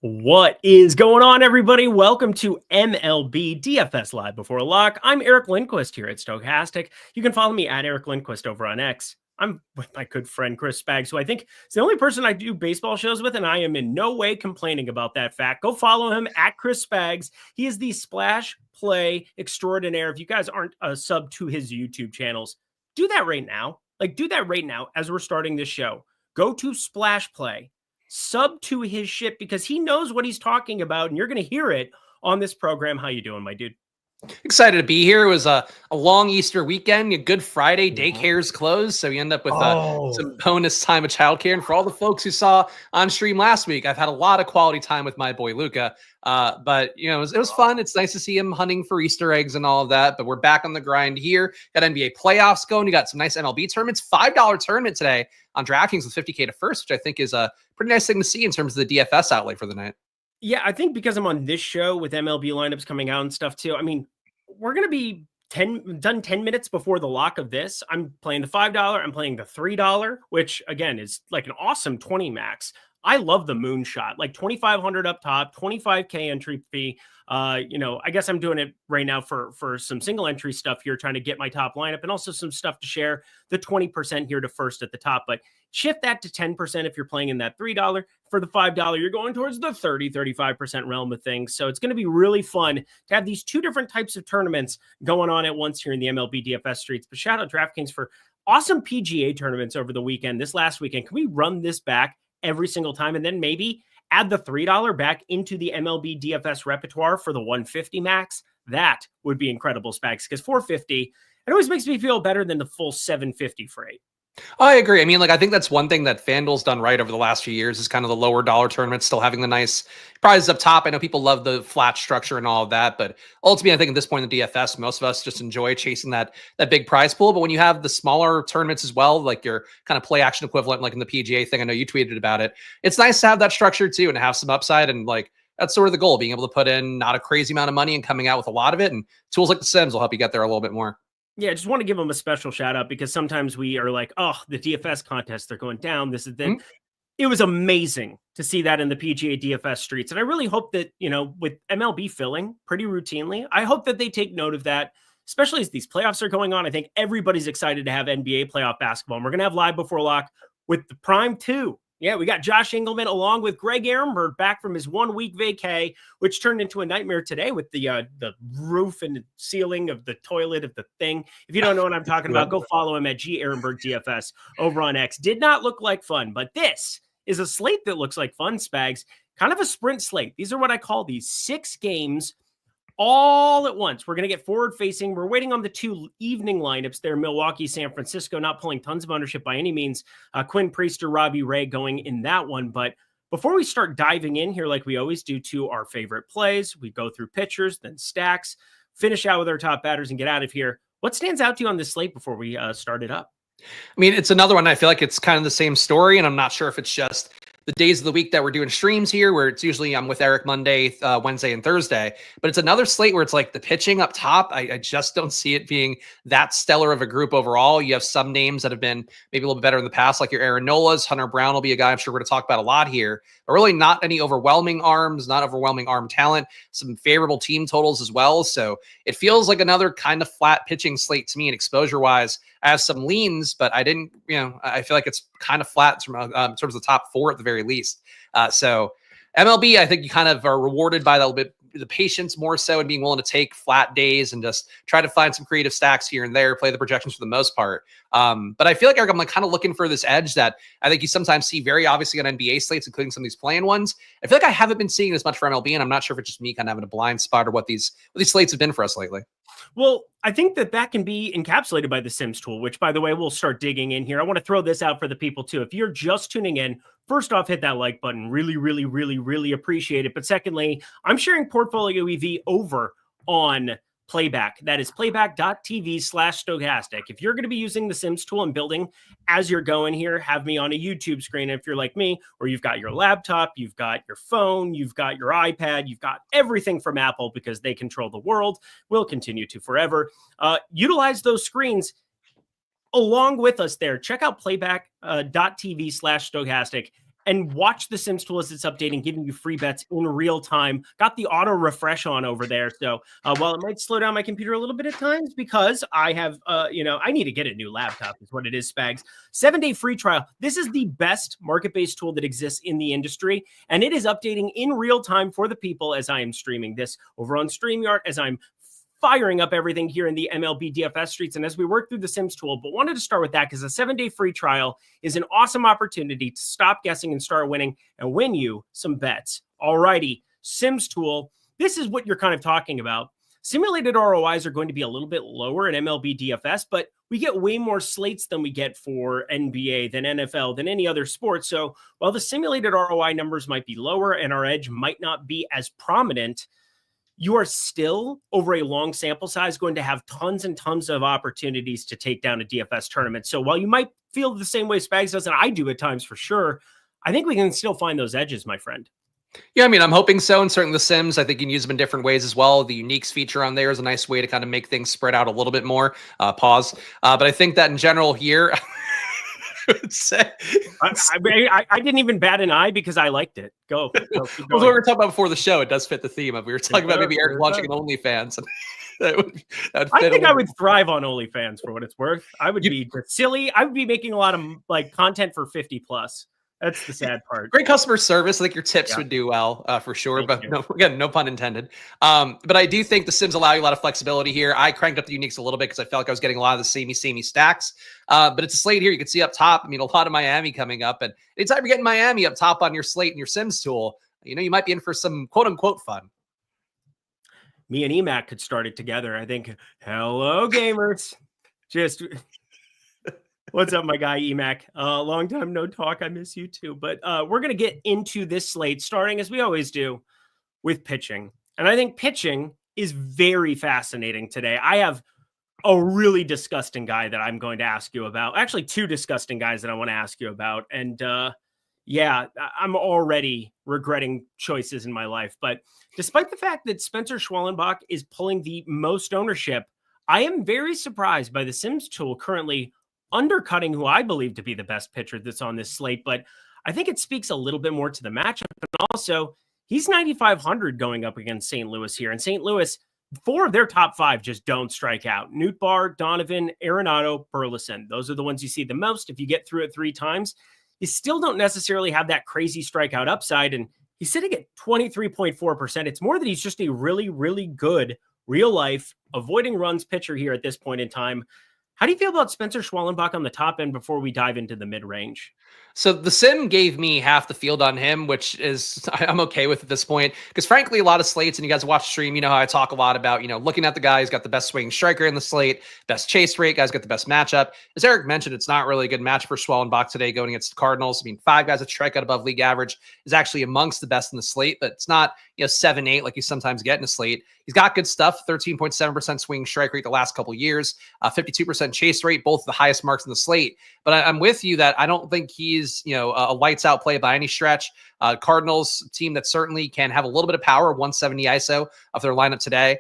What is going on, everybody? Welcome to MLB DFS Live Before Lock. I'm Eric Lindquist here at Stokastic. You can follow me at Eric Lindquist over on X. I'm with my good friend Chris Spags, who I think is the only person I do baseball shows with, and I am in no way complaining about that fact. Go follow him at Chris Spags. He is the Splash Play extraordinaire. If you guys aren't a sub to his YouTube channels, do that right now. Do that right now as we're starting this show. Go to Splash Play. Sub to his shit because he knows what he's talking about, and you're going to hear it on this program. How you doing, my dude? Excited to be here. It was a long Easter weekend, a Good Friday. Daycare's closed, so you end up with some bonus time of childcare. And for all the folks who saw on stream last week, I've had a lot of quality time with my boy Luca. But it was fun. It's nice to see him hunting for Easter eggs and all of that. But we're back on the grind here. Got NBA playoffs going. You got some nice MLB tournaments. $5 tournament today on DraftKings with $50K to first, which I think is a pretty nice thing to see in terms of the DFS outlay for the night. Yeah, I think because I'm on this show with MLB lineups coming out and stuff too. I mean, we're going to be 10 minutes before the lock of this. I'm playing the $5. I'm playing the $3, which again is like an awesome 20 max. I love the moonshot, like 2,500 up top, 25K entry fee. I guess I'm doing it right now for some single entry stuff here, trying to get my top lineup and also some stuff to share the 20% here to first at the top, but shift that to 10% if you're playing in that $3. For the $5, you're going towards the 35% realm of things. So it's going to be really fun to have these two different types of tournaments going on at once here in the MLB DFS streets. But shout out DraftKings for awesome PGA tournaments over the weekend. This last weekend, can we run this back every single time and then maybe add the $3 back into the MLB DFS repertoire for the 150 max? That would be incredible, Spags, because 450, it always makes me feel better than the full 750 for 8. I agree. I mean, I think that's one thing that FanDuel's done right over the last few years is kind of the lower dollar tournaments still having the nice prizes up top. I know people love the flat structure and all of that, but ultimately, I think at this point in the DFS, most of us just enjoy chasing that big prize pool. But when you have the smaller tournaments as well, like your kind of play action equivalent, like in the PGA thing, I know you tweeted about it. It's nice to have that structure too and have some upside. And that's sort of the goal, being able to put in not a crazy amount of money and coming out with a lot of it. And tools like the Sims will help you get there a little bit more. Yeah, I just want to give them a special shout out because sometimes we are like, oh, the DFS contest, they're going down. This is then. It was amazing to see that in the PGA DFS streets. And I really hope that, with MLB filling pretty routinely, I hope that they take note of that, especially as these playoffs are going on. I think everybody's excited to have NBA playoff basketball. And we're going to have live before lock with the Prime 2. Yeah, we got Josh Engelman along with Greg Ehrenberg back from his 1-week vacay, which turned into a nightmare today with the roof and the ceiling of the toilet of the thing. If you don't know what I'm talking about, go follow him at G Ehrenberg DFS over on X. Did not look like fun, but this is a slate that looks like fun, Spags. Kind of a sprint slate. These are what I call these 6 games all at once. We're going to get forward facing. We're waiting on the 2 evening lineups there. Milwaukee, San Francisco, not pulling tons of ownership by any means. Quinn Priester, Robbie Ray going in that one. But before we start diving in here, like we always do to our favorite plays, we go through pitchers, then stacks, finish out with our top batters and get out of here. What stands out to you on this slate before we start it up? I mean, it's another one. I feel like it's kind of the same story, and I'm not sure if it's just the days of the week that we're doing streams here, where it's usually I'm with Eric Monday, Wednesday, and Thursday. But it's another slate where it's like the pitching up top. I just don't see it being that stellar of a group overall. You have some names that have been maybe a little bit better in the past, like your Aaron Nolas. Hunter Brown will be a guy I'm sure we're going to talk about a lot here. But really not any overwhelming arms, not overwhelming arm talent, some favorable team totals as well. So it feels like another kind of flat pitching slate to me. And exposure-wise, I have some leans, but I didn't, I feel like it's kind of flat in terms of the top 4 at the very least. So MLB, I think you kind of are rewarded by that little bit, the patience more so, and being willing to take flat days and just try to find some creative stacks here and there, play the projections for the most part. But I feel like, Eric, I'm kind of looking for this edge that I think you sometimes see very obviously on NBA slates, including some of these play-in ones. I feel like I haven't been seeing as much for MLB, and I'm not sure if it's just me kind of having a blind spot or what these slates have been for us lately. Well, I think that can be encapsulated by the Sims tool, which, by the way, we'll start digging in here. I want to throw this out for the people, too. If you're just tuning in, first off, hit that like button. Really, really, really, really appreciate it. But secondly, I'm sharing Portfolio EV over on Playback. That is playback.tv/Stokastic. If you're going to be using the Sims tool and building as you're going here, have me on a YouTube screen. If you're like me, or you've got your laptop, you've got your phone, you've got your iPad, you've got everything from Apple because they control the world, will continue to forever. Utilize those screens along with us there. Check out playback.tv/Stokastic. and watch the Sims tool as it's updating, giving you free bets in real time. Got the auto refresh on over there. So while it might slow down my computer a little bit at times because I have, I need to get a new laptop is what it is, Spags. 7-day free trial. This is the best market-based tool that exists in the industry, and it is updating in real time for the people as I am streaming this over on StreamYard, as I'm firing up everything here in the MLB DFS streets and as we work through the Sims tool. But wanted to start with that because a 7-day free trial is an awesome opportunity to stop guessing and start winning and win you some bets. Alrighty, Sims tool. This is what you're kind of talking about. Simulated ROIs are going to be a little bit lower in MLB DFS, but we get way more slates than we get for NBA, than NFL, than any other sport. So while the simulated ROI numbers might be lower and our edge might not be as prominent, you are still, over a long sample size, going to have tons and tons of opportunities to take down a DFS tournament. So while you might feel the same way Spags does, and I do at times for sure, I think we can still find those edges, my friend. Yeah, I mean, I'm hoping so. And certainly the Sims, I think you can use them in different ways as well. The uniques feature on there is a nice way to kind of make things spread out a little bit more. But I think that in general here... I didn't even bat an eye because I liked it. Go. Well, what we were talking about before the show, it does fit the theme of we were talking about maybe Eric launching an OnlyFans. And that would I think I would thrive on OnlyFans for what it's worth. I would be silly. I would be making a lot of content for 50 plus. That's the sad part. Great customer service. I think your tips would do well for sure. But no, again, no pun intended. But I do think the Sims allow you a lot of flexibility here. I cranked up the uniques a little bit because I felt like I was getting a lot of the samey stacks. But it's a slate here. You can see up top, I mean, a lot of Miami coming up. And anytime you're getting Miami up top on your slate and your Sims tool, you might be in for some quote unquote fun. Me and EMAC could start it together. I think, hello, gamers. What's up, my guy, EMAC? Long time no talk. I miss you too. But we're going to get into this slate, starting, as we always do, with pitching. And I think pitching is very fascinating today. I have a really disgusting guy that I'm going to ask you about. Actually, two disgusting guys that I want to ask you about. And I'm already regretting choices in my life. But despite the fact that Spencer Schwellenbach is pulling the most ownership, I am very surprised by the Sims tool currently undercutting who I believe to be the best pitcher that's on this slate. But I think it speaks a little bit more to the matchup. And also, he's 9,500 going up against St. Louis here. And St. Louis, 4 of their top 5 just don't strike out. Nootbaar, Donovan, Arenado, Burleson. Those are the ones you see the most. If you get through it 3 times, you still don't necessarily have that crazy strikeout upside. And he's sitting at 23.4%. It's more that he's just a really, really good real life avoiding runs pitcher here at this point in time. How do you feel about Spencer Schwellenbach on the top end before we dive into the mid-range? So the sim gave me half the field on him, which is I'm okay with at this point. Because frankly, a lot of slates, and you guys watch the stream, you know how I talk a lot about, looking at the guy who's got the best swinging striker in the slate, best chase rate, guys got the best matchup. As Eric mentioned, it's not really a good match for Schwellenbach today going against the Cardinals. I mean, 5 guys that strike out above league average is actually amongst the best in the slate, but it's not 7-8 like you sometimes get in a slate. He's got good stuff, 13.7% swinging strike rate the last couple years, 52% chase rate, both the highest marks in the slate. But I'm with you that I don't think he's, a lights out play by any stretch. Cardinals team that certainly can have a little bit of power, 170 ISO of their lineup today.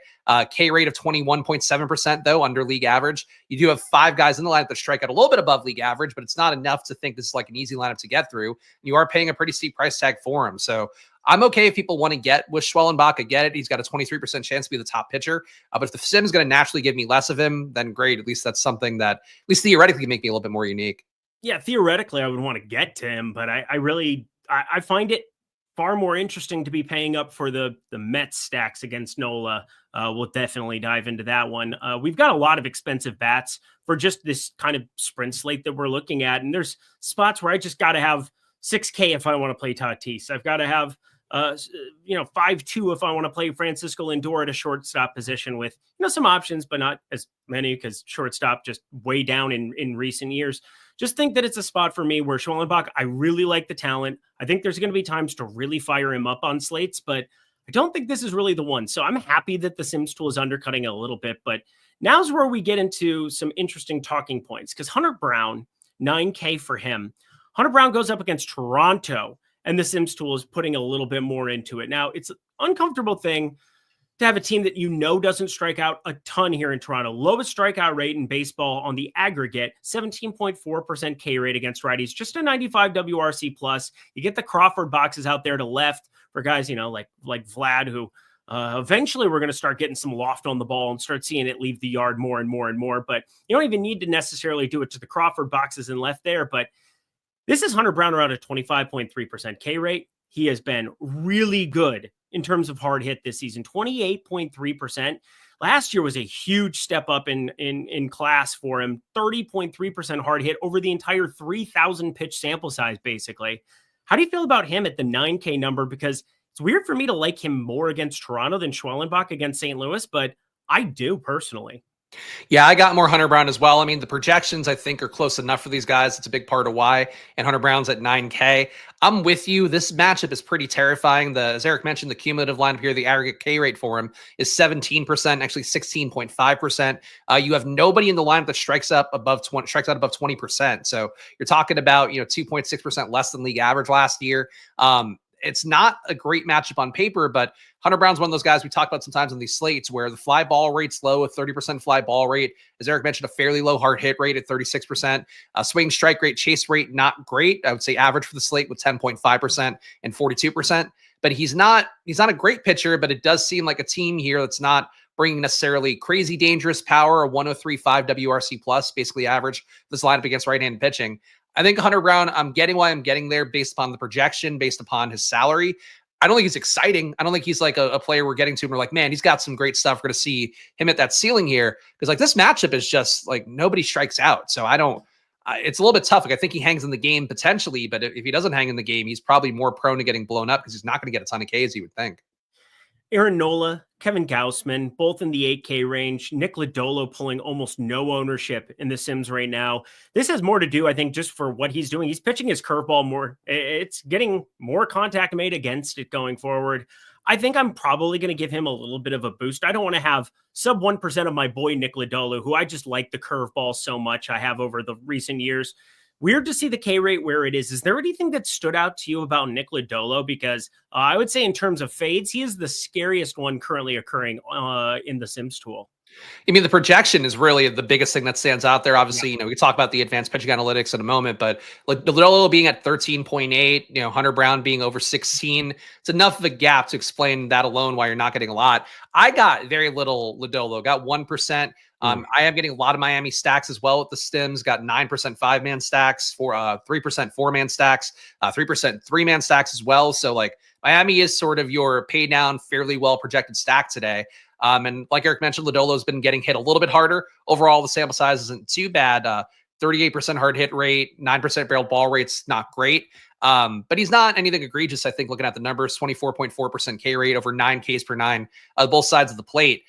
K rate of 21.7% though, under league average. You do have 5 guys in the lineup that strike out a little bit above league average, but it's not enough to think this is like an easy lineup to get through. You are paying a pretty steep price tag for him. So I'm okay if people want to get with Schwellenbach. I get it. He's got a 23% chance to be the top pitcher. But if the Sim's going to naturally give me less of him, then great. At least that's something that, at least theoretically, can make me a little bit more unique. Yeah, theoretically, I would want to get to him, but I find it far more interesting to be paying up for the Mets stacks against Nola. We'll definitely dive into that one. We've got a lot of expensive bats for just this kind of sprint slate that we're looking at. And there's spots where I just got to have 6K if I want to play Tatis. I've got to have 5-2 if I want to play Francisco Lindor at a shortstop position with, some options, but not as many because shortstop just way down in recent years. Just think that it's a spot for me where Schwellenbach, I really like the talent. I think there's going to be times to really fire him up on slates, but I don't think this is really the one. So I'm happy that the Sims tool is undercutting it a little bit, but now's where we get into some interesting talking points because Hunter Brown, 9K for him. Hunter Brown goes up against Toronto, and the Sims tool is putting a little bit more into it. Now, it's an uncomfortable thing. to have a team that doesn't strike out a ton here in Toronto. Lowest strikeout rate in baseball on the aggregate, 17.4% K rate against righties, just a 95 WRC plus. You get the Crawford boxes out there to left for guys, like Vlad, who eventually we're going to start getting some loft on the ball and start seeing it leave the yard more and more and more. But you don't even need to necessarily do it to the Crawford boxes and left there. But this is Hunter Brown around a 25.3% K rate. He has been really good in terms of hard hit this season, 28.3%. Last year was a huge step up in class for him, 30.3% hard hit over the entire 3,000 pitch sample size, basically. How do you feel about him at the 9K number? Because it's weird for me to like him more against Toronto than Schwellenbach against St. Louis, but I do personally. Yeah, I got more Hunter Brown as well. I mean, the projections, I think, are close enough for these guys. It's a big part of why. And Hunter Brown's at 9K. I'm with you. This matchup is pretty terrifying. As Eric mentioned, the cumulative lineup here, the aggregate K rate for him is 17%, actually 16.5%. You have nobody in the lineup that strikes out above 20%. So you're talking about, 2.6% less than league average last year. It's not a great matchup on paper, but Hunter Brown's one of those guys we talk about sometimes on these slates where the fly ball rate's low, a 30% fly ball rate. As Eric mentioned, a fairly low hard hit rate at 36%. Swing strike rate, chase rate, not great. I would say average for the slate with 10.5% and 42%. But he's not a great pitcher, but it does seem like a team here that's not bringing necessarily crazy dangerous power, a 103.5 WRC plus, basically average this lineup against right-handed pitching. I think Hunter Brown, I'm getting why I'm getting there based upon the projection, based upon his salary. I don't think he's exciting. I don't think he's like a player we're getting to and we're like, man, he's got some great stuff. We're going to see him at that ceiling here. Because like this matchup is just like nobody strikes out. So it's a little bit tough. Like I think he hangs in the game potentially, but if he doesn't hang in the game, he's probably more prone to getting blown up because he's not going to get a ton of Ks, you would think. Aaron Nola, Kevin Gausman, both in the 8K range. Nick Lodolo pulling almost no ownership in the Sims right now. This has more to do, I think, just for what he's doing. He's pitching his curveball more. It's getting more contact made against it going forward. I think I'm probably going to give him a little bit of a boost. I don't want to have sub 1% of my boy Nick Lodolo, who I just like the curveball so much I have over the recent years. Weird to see the K rate where it is. Is there anything that stood out to you about Nick Lodolo? Because I would say in terms of fades, he is the scariest one currently occurring in the Sims tool. I mean, the projection is really the biggest thing that stands out there. Obviously, we can talk about the advanced pitching analytics in a moment, but like Lodolo being at 13.8, Hunter Brown being over 16, it's enough of a gap to explain that alone why you're not getting a lot. I got very little Lodolo, got 1%. I am getting a lot of Miami stacks as well with the Stims, got 9% 5-man stacks, 3% 4-man stacks, 3% 3-man stacks as well. So like Miami is sort of your pay down, fairly well projected stack today. And like Eric mentioned, Lodolo's been getting hit a little bit harder. Overall, the sample size isn't too bad. 38% hard hit rate, 9% barrel ball rate's not great. But he's not anything egregious, I think, looking at the numbers, 24.4% K rate, over 9 Ks per 9, both sides of the plate.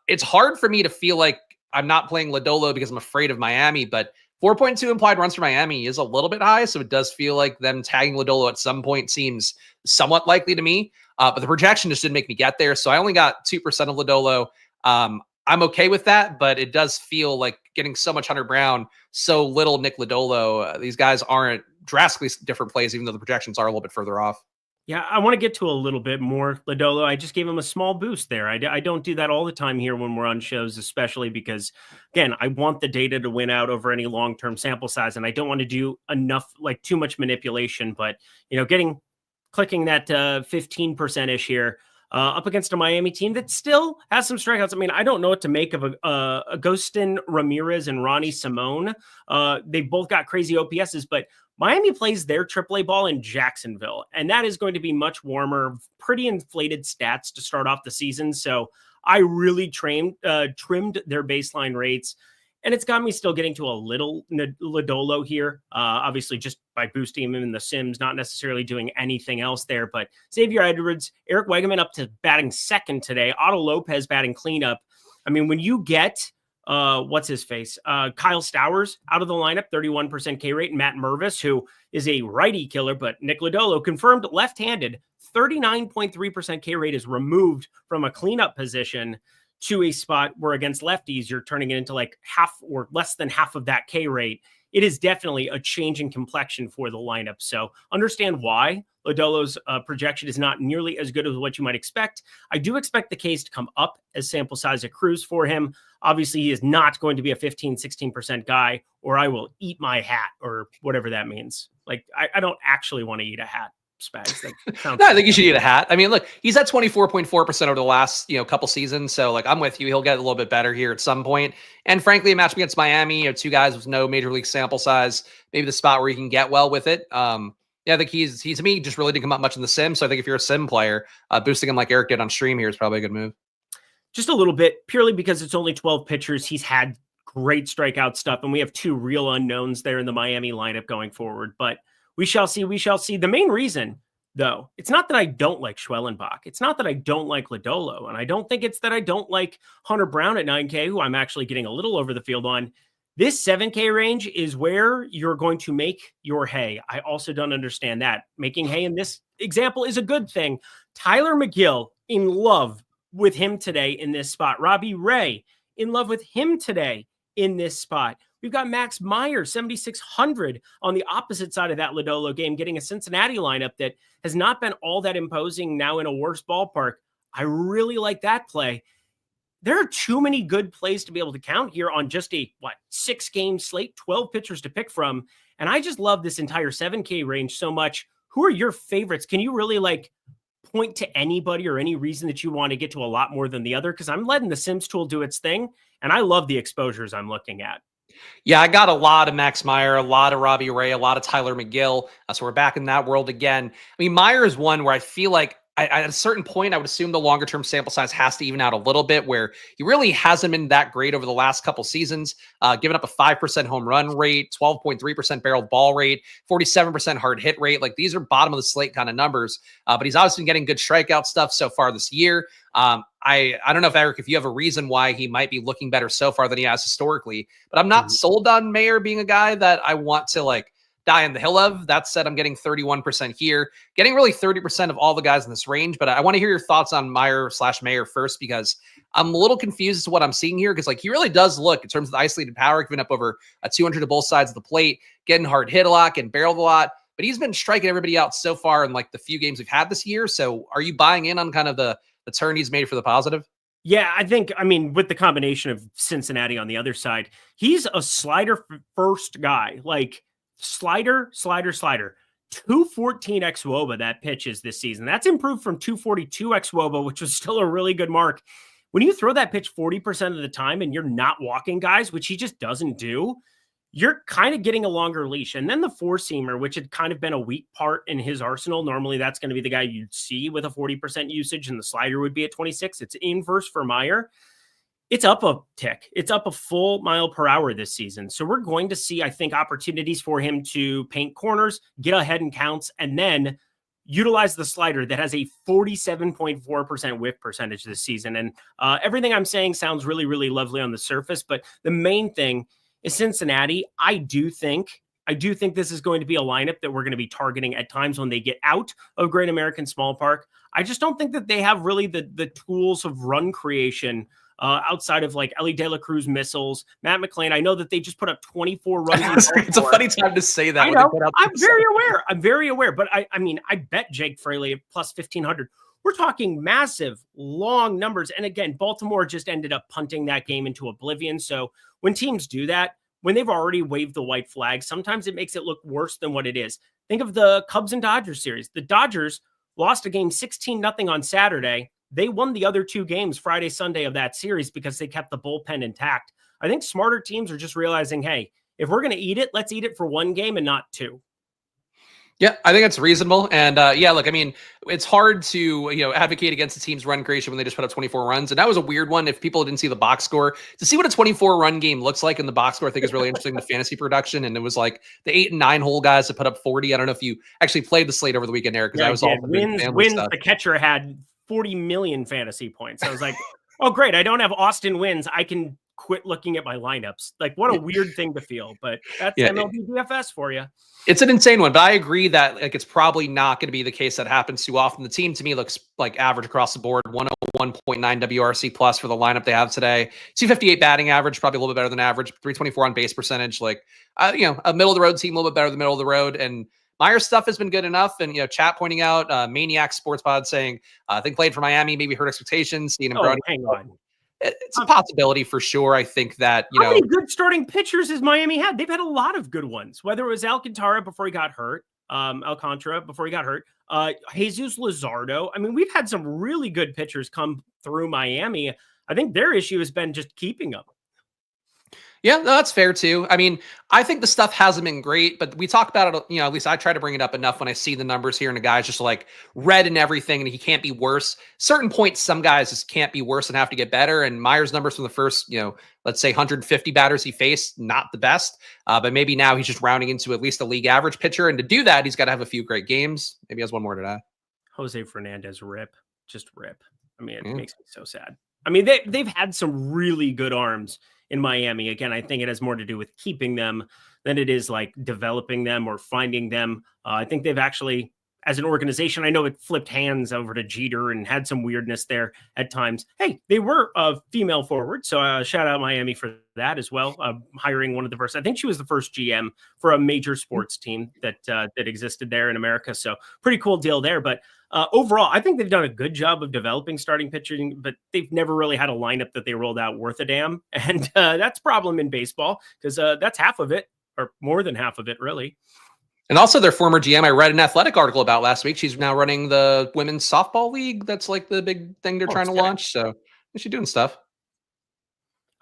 It's hard for me to feel like I'm not playing Lodolo because I'm afraid of Miami, but 4.2 implied runs for Miami is a little bit high. So it does feel like them tagging Lodolo at some point seems somewhat likely to me. But the projection just didn't make me get there. So I only got 2% of Lodolo. I'm okay with that, but it does feel like getting so much Hunter Brown, so little Nick Lodolo. These guys aren't drastically different plays, even though the projections are a little bit further off. Yeah, I want to get to a little bit more Lodolo. I just gave him a small boost there. I don't do that all the time here when we're on shows, especially because, again, I want the data to win out over any long-term sample size, and I don't want to do too much manipulation. But, clicking that 15%-ish here up against a Miami team that still has some strikeouts. I mean, I don't know what to make of Agustin Ramirez and Ronnie Simone. They both got crazy OPSs, but Miami plays their AAA ball in Jacksonville, and that is going to be much warmer, pretty inflated stats to start off the season. So I really trimmed their baseline rates, and it's got me still getting to a little Lodolo here, obviously just by boosting him in the Sims, not necessarily doing anything else there. But Xavier Edwards, Eric Wegeman up to batting second today, Otto Lopez batting cleanup. I mean, when you get what's his face? Kyle Stowers out of the lineup, 31% K rate. Matt Mervis, who is a righty killer, but Nick Lodolo confirmed left-handed, 39.3% K rate is removed from a cleanup position to a spot where against lefties, you're turning it into like half or less than half of that K rate. It is definitely a change in complexion for the lineup. So understand why Lodolo's projection is not nearly as good as what you might expect. I do expect the case to come up as sample size accrues for him. Obviously, he is not going to be a 15, 16% guy, or I will eat my hat, or whatever that means. Like, I don't actually want to eat a hat. Spags. No, I think you should eat a hat. I mean, look, he's at 24.4% over the last, couple seasons. So like, I'm with you. He'll get a little bit better here at some point. And frankly, a matchup against Miami, two guys with no major league sample size, maybe the spot where he can get well with it. I think he's to me just really didn't come up much in the sim. So I think if you're a sim player, boosting him like Eric did on stream here is probably a good move. Just a little bit, purely because it's only 12 pitchers. He's had great strikeout stuff, and we have two real unknowns there in the Miami lineup going forward. But we shall see. We shall see. The main reason, though, it's not that I don't like Schwellenbach. It's not that I don't like Lodolo. And I don't think it's that I don't like Hunter Brown at 9K, who I'm actually getting a little over the field on. This 7K range is where you're going to make your hay. I also don't understand that. Making hay in this example is a good thing. Tyler McGill, in love with him today in this spot. Robbie Ray, in love with him today in this spot. We've got Max Meyer, 7,600 on the opposite side of that Lodolo game, getting a Cincinnati lineup that has not been all that imposing, now in a worse ballpark. I really like that play. There are too many good plays to be able to count here on just a, 6-game slate, 12 pitchers to pick from. And I just love this entire 7K range so much. Who are your favorites? Can you really point to anybody or any reason that you want to get to a lot more than the other? Because I'm letting the Sims tool do its thing, and I love the exposures I'm looking at. Yeah, I got a lot of Max Meyer, a lot of Robbie Ray, a lot of Tyler McGill. So we're back in that world again. I mean, Meyer is one where I feel like at a certain point, I would assume the longer term sample size has to even out a little bit, where he really hasn't been that great over the last couple seasons, giving up a 5% home run rate, 12.3% barreled ball rate, 47% hard hit rate. Like, these are bottom of the slate kind of numbers, but he's obviously been getting good strikeout stuff so far this year. I don't know if Eric, if you have a reason why he might be looking better so far than he has historically, but I'm not sold on Mayer being a guy that I want to die on the hill of. That said, I'm getting 31% here, getting really 30% of all the guys in this range. But I want to hear your thoughts on Meyer/Mayer first, because I'm a little confused as to what I'm seeing here. Because he really does look, in terms of the isolated power, giving up over a 200 to both sides of the plate, getting hard hit a lot, getting barreled a lot. But he's been striking everybody out so far in the few games we've had this year. So are you buying in on kind of the turn he's made for the positive? Yeah, I with the combination of Cincinnati on the other side, he's a slider first guy. Slider. 214 xWOBA that pitches this season. That's improved from 242 xWOBA, which was still a really good mark. When you throw that pitch 40% of the time and you're not walking guys, which he just doesn't do, you're kind of getting a longer leash. And then the four-seamer, which had kind of been a weak part in his arsenal. Normally, that's going to be the guy you'd see with a 40% usage, and the slider would be at 26. It's inverse for Meyer. It's up a tick. It's up a full mile per hour this season. So we're going to see, I think, opportunities for him to paint corners, get ahead in counts, and then utilize the slider that has a 47.4% whiff percentage this season. And everything I'm saying sounds really, really lovely on the surface, but the main thing is Cincinnati. I do think this is going to be a lineup that we're going to be targeting at times when they get out of Great American Small Park. I just don't think that they have really the tools of run creation outside of Ellie De La Cruz missiles, Matt McClain. I know that they just put up 24 runs. It's a funny time to say that. I know. I'm very aware. But I bet Jake Fraley at plus 1,500. We're talking massive, long numbers. And again, Baltimore just ended up punting that game into oblivion. So when teams do that, when they've already waved the white flag, sometimes it makes it look worse than what it is. Think of the Cubs and Dodgers series. The Dodgers lost a game 16-0 on Saturday. They won the other two games Friday, Sunday of that series because they kept the bullpen intact. I think smarter teams are just realizing, hey, if we're going to eat it, let's eat it for one game and not two. Yeah, I think that's reasonable. And it's hard to, advocate against the team's run creation when they just put up 24 runs. And that was a weird one. If people didn't see the box score, to see what a 24 run game looks like in the box score, I think is really interesting, the fantasy production. And it was the 8 and 9 hole guys that put up 40. I don't know if you actually played the slate over the weekend, Eric, because I was all wins. The catcher had 40 million fantasy points. I was like, oh, great. I don't have Austin Wins. I can quit looking at my lineups. What a weird thing to feel, but that's MLB DFS for you. It's an insane one, but I agree that it's probably not going to be the case that happens too often. The team to me looks average across the board, 101.9 WRC plus for the lineup they have today. 258 batting average, probably a little bit better than average, 324 on base percentage. A middle of the road team, a little bit better than the middle of the road. And Myers stuff has been good enough. And, chat pointing out Maniac Sports Pod saying, I think played for Miami, maybe hurt expectations, seeing him growing. Hang on. It's a possibility for sure. I think that, how many good starting pitchers has Miami had? They've had a lot of good ones, whether it was Alcantara before he got hurt, Jesus Luzardo. I mean, we've had some really good pitchers come through Miami. I think their issue has been just keeping them. Yeah, no, that's fair too. I mean, I think the stuff hasn't been great, but we talk about it, at least I try to bring it up enough when I see the numbers here and the guy's just like red and everything and he can't be worse. Certain points, some guys just can't be worse and have to get better. And Myers' numbers from the first, let's say 150 batters he faced, not the best, but maybe now he's just rounding into at least a league average pitcher. And to do that, he's got to have a few great games. Maybe he has one more today. Jose Fernandez, just rip. I mean, it makes me so sad. I mean, they've had some really good arms in Miami. Again, I think it has more to do with keeping them than it is like developing them or finding them. I think they've actually, as an organization, I know it flipped hands over to Jeter and had some weirdness there at times. Hey, they were a female forward. So shout out Miami for that as well. Hiring one of the first, I think she was the first GM for a major sports team that existed there in America. So pretty cool deal there. But overall, I think they've done a good job of developing starting pitching, but they've never really had a lineup that they rolled out worth a damn. And that's a problem in baseball because that's half of it, or more than half of it, really. And also their former GM, I read an Athletic article about last week. She's now running the women's softball league. That's like the big thing they're trying to launch. So she's doing stuff.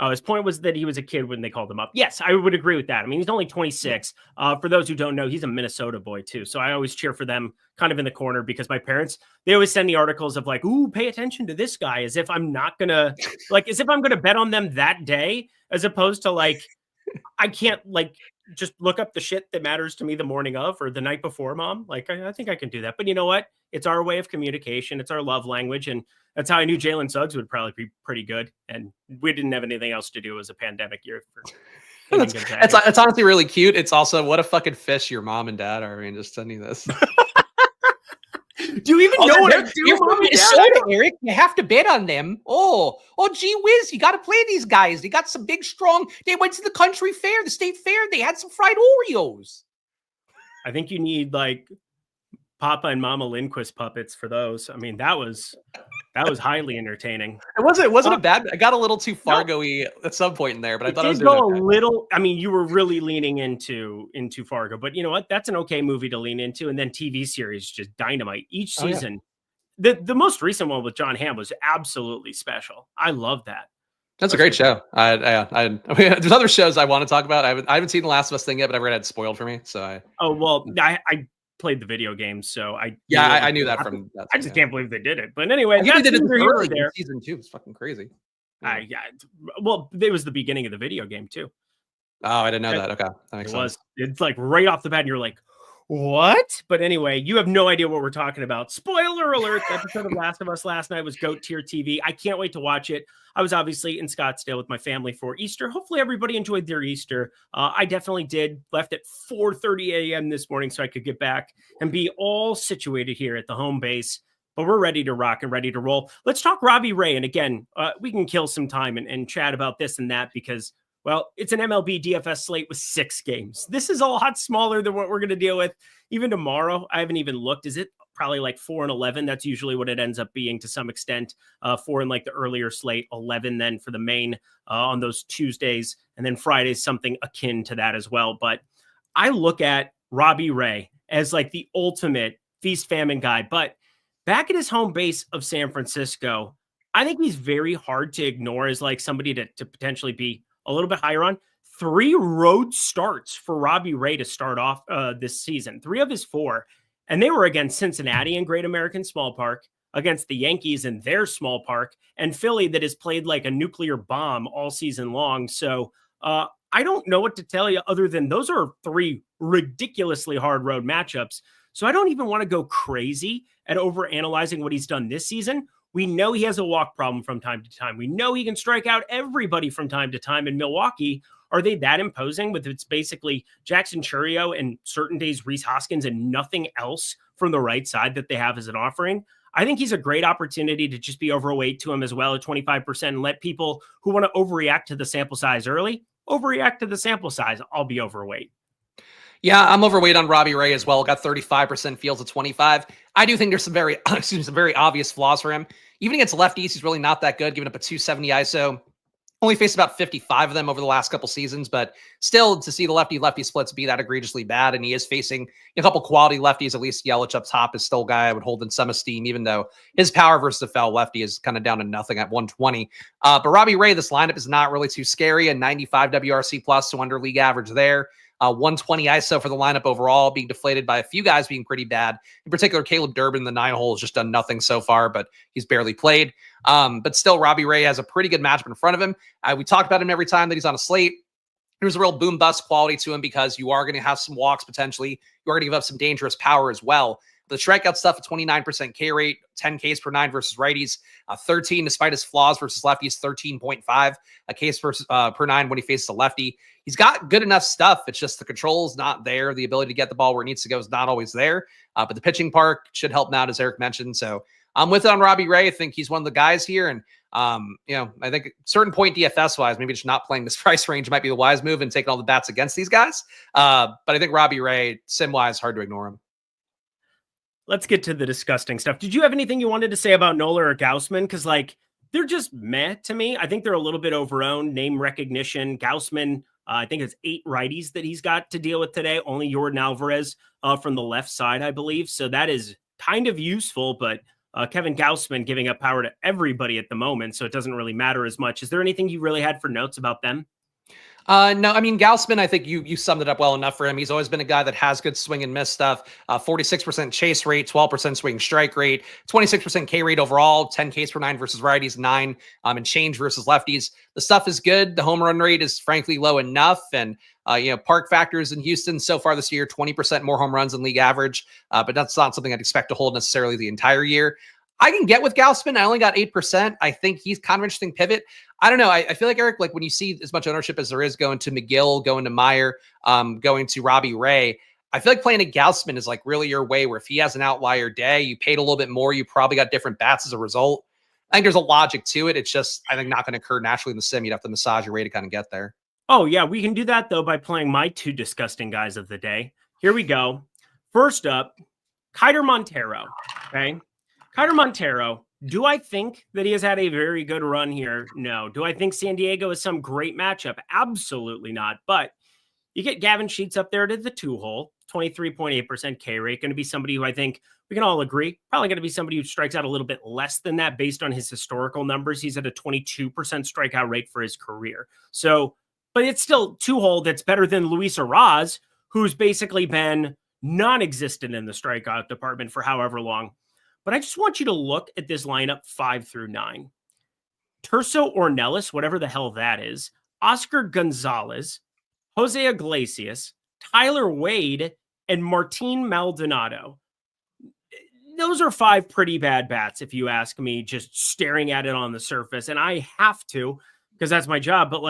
His point was that he was a kid when they called him up. Yes, I would agree with that. I mean, he's only 26. For those who don't know, he's a Minnesota boy too. So I always cheer for them kind of in the corner because my parents, they always send me articles of like, ooh, pay attention to this guy as if I'm not going to as if I'm going to bet on them that day, as opposed to like, I can't just look up the shit that matters to me the morning of or the night before, Mom. Like, I think I can do that. But you know what? It's our way of communication. It's our love language. And that's how I knew Jalen Suggs would probably be pretty good. And we didn't have anything else to do as a pandemic year. It's honestly really cute. It's also what a fucking fish your mom and dad are. I mean, just sending this. Do you even know what I do? Eric, you have to bet on them. Oh, gee whiz, you got to play these guys. They got some big, strong. They went to the country fair, the state fair. They had some fried Oreos. I think you need Papa and Mama Lindquist puppets for those. I mean, that was highly entertaining. It wasn't a bad. I got a little too Fargo-y at some point in there, but I thought it was doing okay. A little. I mean, you were really leaning into Fargo, but you know what? That's an okay movie to lean into. And then TV series just dynamite each season. The most recent one with John Hamm was absolutely special. I love that. That's a great show. There's other shows I want to talk about. I haven't seen The Last of Us thing yet, but I've read it spoiled for me. So I played the video game, so I knew that from that. I just can't believe they did it. But anyway, they did it early in season 2. It's fucking crazy. Well, it was the beginning of the video game too. Oh, I didn't know that. Okay, that makes sense. It's like right off the bat, and you're like, what? But anyway, you have no idea what we're talking about. Spoiler alert, the episode of Last of Us last night was GOAT tier TV. I can't wait to watch it. I was obviously in Scottsdale with my family for Easter. Hopefully everybody enjoyed their Easter. I definitely did. Left at 4:30 a.m. this morning so I could get back and be all situated here at the home base. But we're ready to rock and ready to roll. Let's talk Robbie Ray. And again, we can kill some time and chat about this and that because, well, it's an MLB DFS slate with 6 games. This is a lot smaller than what we're going to deal with even tomorrow. I haven't even looked. Is it probably like 4 and 11? That's usually what it ends up being to some extent. 4 in like the earlier slate, 11 then for the main on those Tuesdays. And then Fridays, something akin to that as well. But I look at Robbie Ray as like the ultimate feast famine guy. But back at his home base of San Francisco, I think he's very hard to ignore as like somebody to potentially be a little bit higher on. 3 road starts for Robbie Ray to start off this season. 3 of his 4. And they were against Cincinnati in Great American Small Park, against the Yankees in their small park, and Philly that has played like a nuclear bomb all season long. So I don't know what to tell you other than those are 3 ridiculously hard road matchups. So I don't even want to go crazy at overanalyzing what he's done this season. We know he has a walk problem from time to time. We know he can strike out everybody from time to time in Milwaukee. Are they that imposing with it's basically Jackson Chourio and certain days Rhys Hoskins and nothing else from the right side that they have as an offering? I think he's a great opportunity to just be overweight to him as well at 25% and let people who want to overreact to the sample size early, overreact to the sample size. I'll be overweight. Yeah, I'm overweight on Robbie Ray as well. Got 35%, fields at 25. I do think there's some very, some very obvious flaws for him. Even against lefties, he's really not that good, giving up a 270 ISO. Only faced about 55 of them over the last couple seasons, but still to see the lefty-lefty splits be that egregiously bad, and he is facing a couple quality lefties, at least Yelich up top is still a guy I would hold in some esteem, even though his power versus a foul lefty is kind of down to nothing at 120. But Robbie Ray, this lineup is not really too scary, a 95 WRC plus, so under league average there. 120 ISO for the lineup overall, being deflated by a few guys being pretty bad. In particular, Caleb Durbin, the 9-hole, has just done nothing so far, but he's barely played. But still, Robbie Ray has a pretty good matchup in front of him. We talk about him every time that he's on a slate. There's a real boom bust quality to him because you are going to have some walks potentially. You are going to give up some dangerous power as well. The strikeout stuff, a 29% K rate, 10 Ks per 9 versus righties, 13 despite his flaws versus lefties, 13.5 a case per 9 when he faces a lefty. He's got good enough stuff. It's just the control is not there. The ability to get the ball where it needs to go is not always there. But the pitching park should help him out, as Eric mentioned. So I'm with it on Robbie Ray. I think he's one of the guys here. And, I think certain point DFS wise, maybe just not playing this price range might be the wise move and taking all the bats against these guys. But I think Robbie Ray, sim wise, hard to ignore him. Let's get to the disgusting stuff. Did you have anything you wanted to say about Nola or Gaussman? Because, they're just meh to me. I think they're a little bit overowned. Name recognition. Gaussman, I think it's 8 righties that he's got to deal with today. Only Jordan Alvarez from the left side, I believe. So that is kind of useful, but Kevin Gaussman giving up power to everybody at the moment, so it doesn't really matter as much. Is there anything you really had for notes about them? No, I mean, Gaussman, I think you summed it up well enough for him. He's always been a guy that has good swing and miss stuff. 46% chase rate, 12% swing strike rate, 26% K rate overall, 10 Ks per 9 versus righties, 9 and change versus lefties. The stuff is good. The home run rate is frankly low enough. And, park factors in Houston so far this year, 20% more home runs than league average. But that's not something I'd expect to hold necessarily the entire year. I can get with Gaussman. I only got 8%. I think he's kind of an interesting pivot. I don't know. I feel like, Eric, when you see as much ownership as there is going to McGill, going to Meyer, going to Robbie Ray, I feel like playing a Gaussman is really your way, where if he has an outlier day, you paid a little bit more, you probably got different bats as a result. I think there's a logic to it. It's just, I think, not going to occur naturally in the sim. You'd have to massage your way to kind of get there. Oh, yeah. We can do that, though, by playing my 2 disgusting guys of the day. Here we go. First up, Kiter Montero. Okay. Kiter Montero, do I think that he has had a very good run here? No. Do I think San Diego is some great matchup? Absolutely not. But you get Gavin Sheets up there to the 2-hole, 23.8% K rate. Going to be somebody who I think we can all agree, probably going to be somebody who strikes out a little bit less than that based on his historical numbers. He's at a 22% strikeout rate for his career. So, but it's still 2-hole that's better than Luis Arraez, who's basically been non-existent in the strikeout department for however long. But I just want you to look at this lineup 5 through 9. Terso Ornelas, whatever the hell that is, Oscar Gonzalez, Jose Iglesias, Tyler Wade, and Martin Maldonado. Those are 5 pretty bad bats, if you ask me, just staring at it on the surface. And I have to, because that's my job. But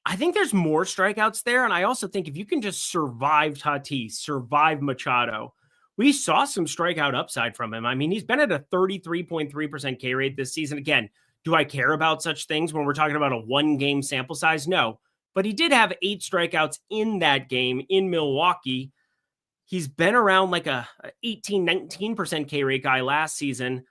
I think there's more strikeouts there. And I also think if you can just survive Tatis, survive Machado, we saw some strikeout upside from him. I mean, he's been at a 33.3% K rate this season. Again, do I care about such things when we're talking about a 1-game sample size? No. But he did have 8 strikeouts in that game in Milwaukee. He's been around a 18, 19% K rate guy last season.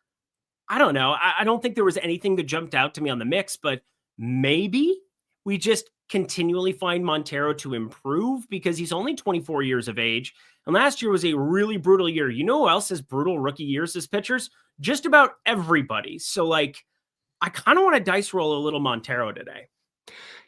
I don't know. I don't think there was anything that jumped out to me on the mix, but maybe we just continually find Montero to improve because he's only 24 years of age. And last year was a really brutal year. You know who else has brutal rookie years as pitchers? Just about everybody. So, I kind of want to dice roll a little Montero today.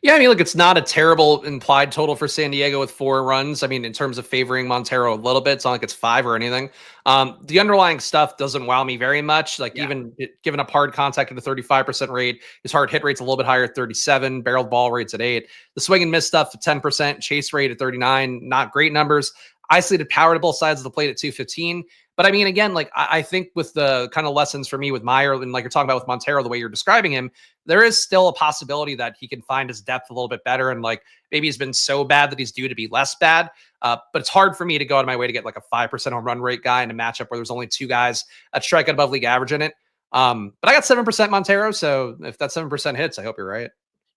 Yeah, I mean, look, it's not a terrible implied total for San Diego with 4 runs. I mean, in terms of favoring Montero a little bit, it's not like it's 5 or anything. The underlying stuff doesn't wow me very much. Even giving up hard contact at a 35% rate, his hard hit rate's a little bit higher at 37, barreled ball rate's at 8. The swing and miss stuff at 10%, chase rate at 39, not great numbers. Isolated power to both sides of the plate at 215. But I mean, again, I think with the kind of lessons for me with Meyer and you're talking about with Montero, the way you're describing him, there is still a possibility that he can find his depth a little bit better. And maybe he's been so bad that he's due to be less bad. But it's hard for me to go out of my way to get a 5% home run rate guy in a matchup where there's only 2 guys that strike out above league average in it. But I got 7% Montero. So if that 7% hits, I hope you're right.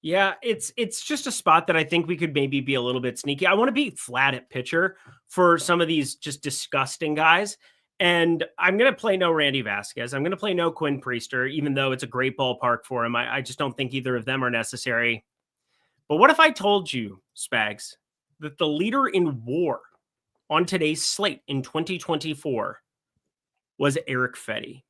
Yeah, it's just a spot that I think we could maybe be a little bit sneaky. I want to be flat at pitcher for some of these just disgusting guys. And I'm going to play no Randy Vasquez. I'm going to play no Quinn Priester, even though it's a great ballpark for him. I just don't think either of them are necessary. But what if I told you, Spags, that the leader in WAR on today's slate in 2024 was Eric Fetty?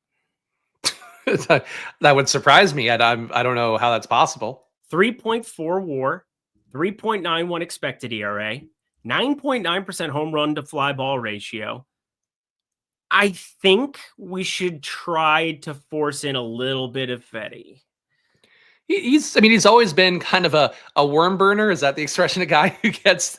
That would surprise me. I don't know how that's possible. 3.4 WAR, 3.91 expected ERA, 9.9% home run to fly ball ratio. I think we should try to force in a little bit of Fetty. He's always been kind of a worm burner. Is that the expression? A guy who gets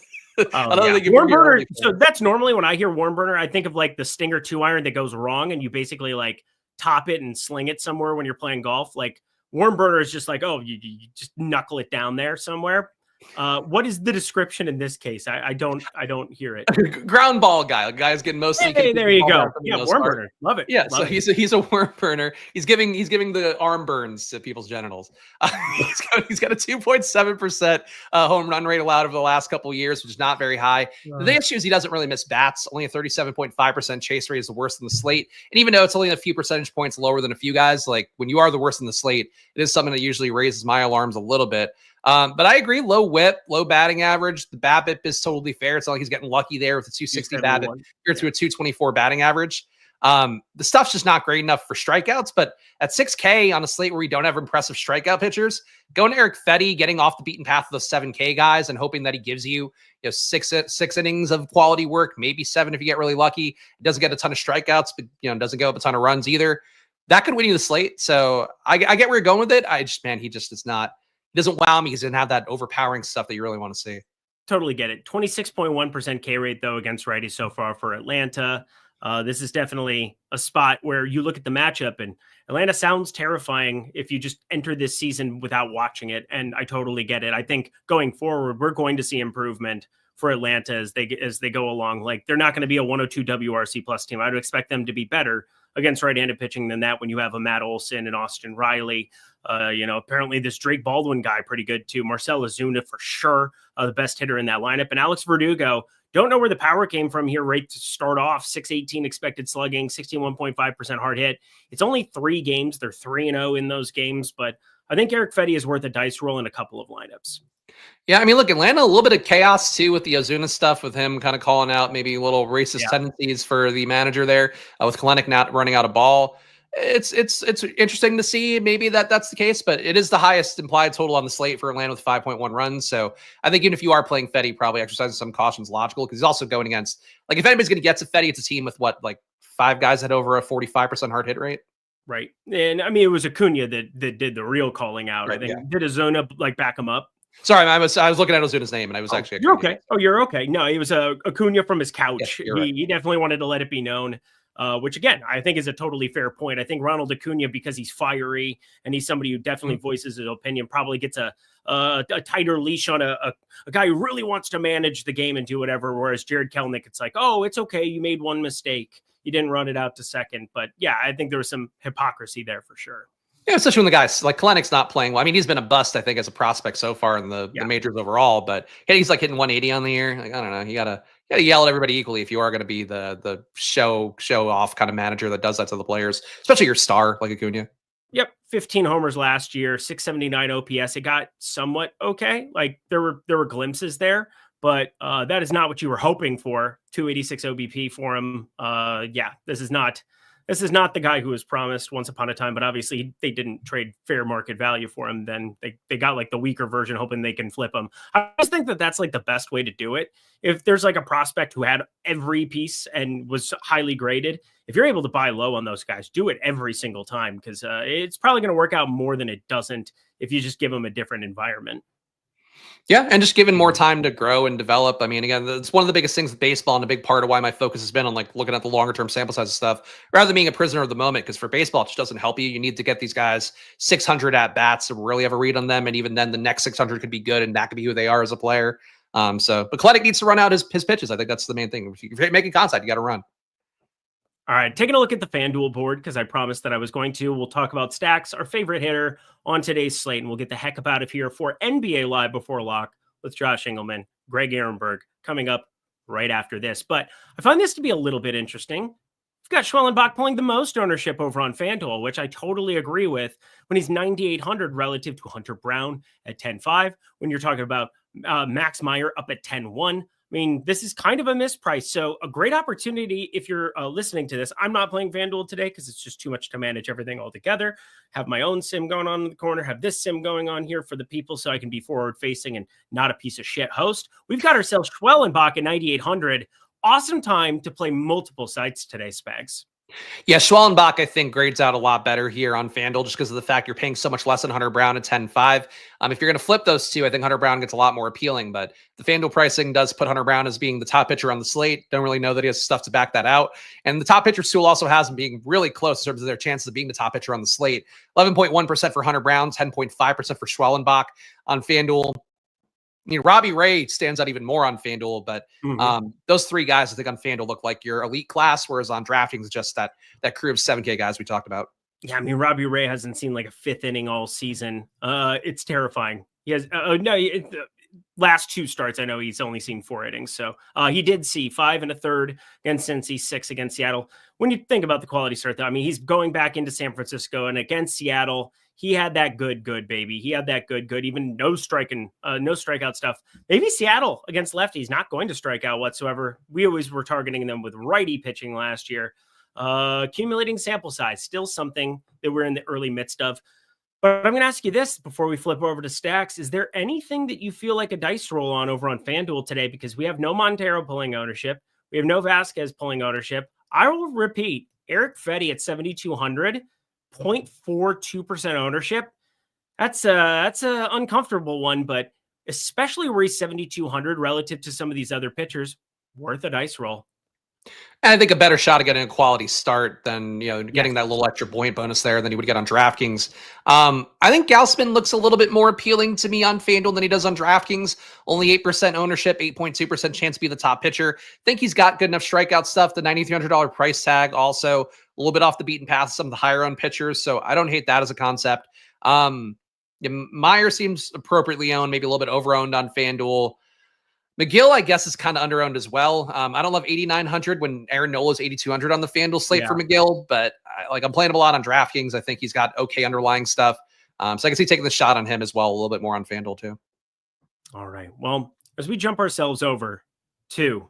I don't think worm burner. So that's normally when I hear worm burner, I think of like the Stinger 2-iron that goes wrong and you basically like top it and sling it somewhere when you're playing golf. Like worm burner is just like, oh, you just knuckle it down there somewhere. What is the description in this case? I don't hear it. Ground ball guy. A guy's getting mostly. Hey, there you go. Yeah, worm burner. Love it. Yeah, Love so it. he's a worm burner. He's giving the arm burns to people's genitals. He's got a 2.7% home run rate allowed over the last couple of years, which is not very high. The issue is he doesn't really miss bats. Only a 37.5% chase rate is the worst in the slate. And even though it's only a few percentage points lower than a few guys, like when you are the worst in the slate, it is something that usually raises my alarms a little bit. But I agree, low whip, low batting average. The BABIP is totally fair. It's not like he's getting lucky there with the 260 BABIP here to a 224 batting average. The stuff's just not great enough for strikeouts, but at 6K on a slate where we don't have impressive strikeout pitchers, going to Eric Fetty, getting off the beaten path of those 7K guys and hoping that he gives you, six innings of quality work, maybe 7 if you get really lucky. He doesn't get a ton of strikeouts, but doesn't go up a ton of runs either. That could win you the slate. So I get where you're going with it. He just is not. He doesn't wow me because he doesn't have that overpowering stuff that you really want to see. Totally get it. 26.1% K rate, though, against righties so far for Atlanta. This is definitely a spot where you look at the matchup, and Atlanta sounds terrifying if you just enter this season without watching it. And I totally get it. I think going forward, we're going to see improvement for Atlanta as they go along. Like, they're not going to be a 102 WRC plus team. I would expect them to be better against right-handed pitching than that when you have a Matt Olson and Austin Riley. Apparently this Drake Baldwin guy pretty good too. Marcell Ozuna for sure, the best hitter in that lineup. And Alex Verdugo, don't know where the power came from here right to start off. 618 expected slugging, 61.5% hard hit. It's only 3 games. They're 3-0 in those games, but I think Eric Fetty is worth a dice roll in a couple of lineups. Yeah, I mean, look, Atlanta, a little bit of chaos too with the Ozuna stuff, with him kind of calling out maybe little racist tendencies for the manager there, with Kalenic not running out of ball. It's interesting to see maybe that's the case, but it is the highest implied total on the slate for Atlanta with 5.1 runs. So I think even if you are playing Fetty, probably exercising some caution is logical because he's also going against, like, if anybody's going to get to Fetty, it's a team with like 5 guys that over a 45% hard hit rate. Right. And I mean, it was Acuna that did the real calling out. Right, I think did Ozuna like back him up? Sorry, I was looking at Ozuna's name, and I was actually. You're okay. Oh, you're okay. No, it was Acuna from his couch. Yes, he definitely wanted to let it be known, which again I think is a totally fair point. I think Ronald Acuna, because he's fiery and he's somebody who definitely voices his opinion, probably gets a tighter leash on a guy who really wants to manage the game and do whatever. Whereas Jared Kelenic, it's like, oh, it's okay, you made one mistake, you didn't run it out to second. But yeah, I think there was some hypocrisy there for sure. Yeah, especially when the guys like Kalenic's not playing well. I mean, he's been a bust, I think, as a prospect so far in the majors overall. But he's like hitting 180 on the year. Like, I don't know. You gotta yell at everybody equally if you are going to be the show off kind of manager that does that to the players, especially your star like Acuna. Yep, 15 homers last year, 679 OPS. It got somewhat okay. Like there were glimpses there, but that is not what you were hoping for. 286 OBP for him. This is not the guy who was promised once upon a time, but obviously they didn't trade fair market value for him. Then they got like the weaker version, hoping they can flip him. I just think that that's like the best way to do it. If there's like a prospect who had every piece and was highly graded, if you're able to buy low on those guys, do it every single time because it's probably going to work out more than it doesn't if you just give them a different environment. Yeah, and just given more time to grow and develop. I mean, again, it's one of the biggest things with baseball and a big part of why my focus has been on like looking at the longer term sample size stuff rather than being a prisoner of the moment. Because for baseball, it just doesn't help you. You need to get these guys 600 at bats to really have a read on them, and even then, the next 600 could be good, and that could be who they are as a player. But Kalenic needs to run out his pitches. I think that's the main thing. If you're making contact, you got to run. All right, taking a look at the FanDuel board because I promised that I was going to. We'll talk about Stacks, our favorite hitter on today's slate, and we'll get the heck up out of here for NBA Live Before Lock with Josh Engelman, Greg Ehrenberg coming up right after this. But I find this to be a little bit interesting. We've got Schwellenbach pulling the most ownership over on FanDuel, which I totally agree with when he's 9,800 relative to Hunter Brown at 10.5. When you're talking about Max Meyer up at 10.1. I mean, this is kind of a misprice. So a great opportunity if you're listening to this. I'm not playing FanDuel today because it's just too much to manage everything all together. Have my own sim going on in the corner, have this sim going on here for the people so I can be forward facing and not a piece of shit host. We've got ourselves Schwellenbach at 9,800. Awesome time to play multiple sites today, Spags. Yeah, Schwellenbach, I think, grades out a lot better here on FanDuel just because of the fact you're paying so much less than Hunter Brown at 10.5. If you're going to flip those two, I think Hunter Brown gets a lot more appealing, but the FanDuel pricing does put Hunter Brown as being the top pitcher on the slate. Don't really know that he has stuff to back that out. And the top pitcher stool also has him being really close in terms of their chances of being the top pitcher on the slate. 11.1% for Hunter Brown, 10.5% for Schwellenbach on FanDuel. I mean, Robbie Ray stands out even more on FanDuel, but those three guys I think on FanDuel look like your elite class, whereas on DraftKings, it's just that crew of 7K guys we talked about. Yeah, I mean, Robbie Ray hasn't seen like a fifth inning all season. It's terrifying. He has last two starts, I know he's only seen 4 innings. So he did see 5 1/3 against Cincy, 6 against Seattle. When you think about the quality start, though, I mean, he's going back into San Francisco and against Seattle. He had that good, baby. He had that good, even no strikeout stuff. Maybe Seattle against lefties, not going to strike out whatsoever. We always were targeting them with righty pitching last year. Accumulating sample size, still something that we're in the early midst of. But I'm going to ask you this before we flip over to Stacks. Is there anything that you feel like a dice roll on over on FanDuel today? Because we have no Montero pulling ownership. We have no Vasquez pulling ownership. I will repeat, Eric Fedde at 7,200. 0.42% ownership. That's a uncomfortable one, but especially where he's 7,200 relative to some of these other pitchers, worth a dice roll. And I think a better shot at getting a quality start than getting that little extra point bonus there than you would get on DraftKings. I think Gausman looks a little bit more appealing to me on FanDuel than he does on DraftKings. Only 8% ownership, 8.2% chance to be the top pitcher. think he's got good enough strikeout stuff. The $9,300 price tag also a little bit off the beaten path of some of the higher owned pitchers. So I don't hate that as a concept. Meyer seems appropriately owned, maybe a little bit over owned on FanDuel. McGill, I guess, is kind of under-owned as well. I don't love 8,900 when Aaron Nola is 8,200 on the FanDuel slate for McGill, but I'm playing him a lot on DraftKings. I think he's got okay underlying stuff. So I can see taking the shot on him as well, a little bit more on FanDuel too. All right. Well, as we jump ourselves over to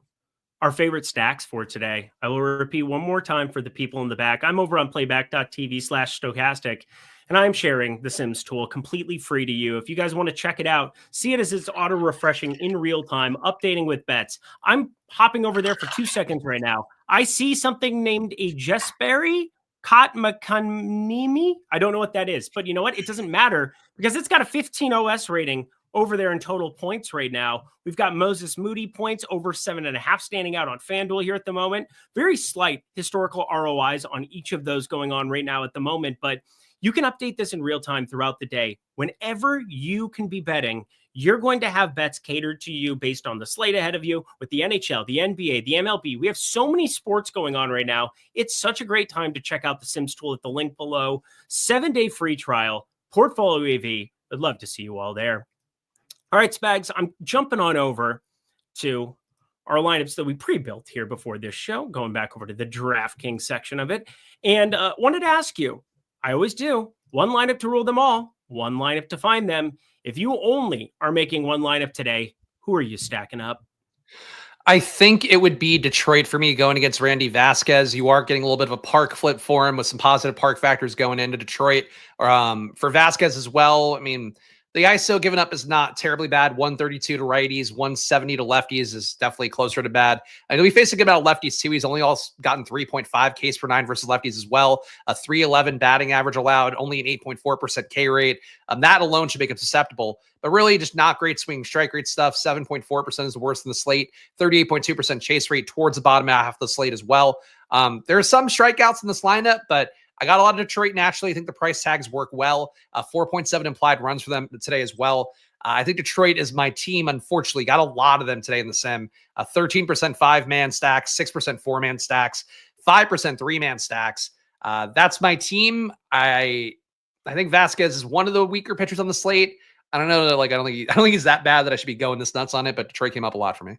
our favorite stacks for today, I will repeat one more time for the people in the back. I'm over on playback.tv/Stokastic. And I'm sharing the Sims tool completely free to you. If you guys want to check it out, see it as it's auto-refreshing in real time, updating with bets. I'm hopping over there for 2 seconds right now. I see something named a Jesperi Kotmakanimi. I don't know what that is, but you know what? It doesn't matter because it's got a 15 OS rating over there in total points right now. We've got Moses Moody points over 7.5 standing out on FanDuel here at the moment. Very slight historical ROIs on each of those going on right now at the moment, but you can update this in real time throughout the day. Whenever you can be betting, you're going to have bets catered to you based on the slate ahead of you with the NHL, the NBA, the MLB. We have so many sports going on right now. It's such a great time to check out the Sims tool at the link below. 7-day free trial, Portfolio EV. I'd love to see you all there. All right, Spags, I'm jumping on over to our lineups that we pre-built here before this show, going back over to the DraftKings section of it, and wanted to ask you, I always do. One lineup to rule them all. One lineup to find them. If you only are making one lineup today, who are you stacking up? I think it would be Detroit for me going against Randy Vasquez. You are getting a little bit of a park flip for him with some positive park factors going into Detroit. For Vasquez as well, I mean, the ISO given up is not terribly bad. 132 to righties, 170 to lefties is definitely closer to bad. I know we face a good amount of lefties too. He's only gotten 3.5 Ks per 9 versus lefties as well. A 311 batting average allowed, only an 8.4% K rate. That alone should make him susceptible, but really just not great swing strike rate stuff. 7.4% is the worst in the slate. 38.2% chase rate towards the bottom half of the slate as well. There are some strikeouts in this lineup, but I got a lot of Detroit naturally. I think the price tags work well. 4.7 implied runs for them today as well. I think Detroit is my team, unfortunately. Got a lot of them today in the sim. 13% 5-man stacks, 6% 4-man stacks, 5% three-man stacks. That's my team. I think Vasquez is one of the weaker pitchers on the slate. I don't know. I don't think he's that bad that I should be going this nuts on it, but Detroit came up a lot for me.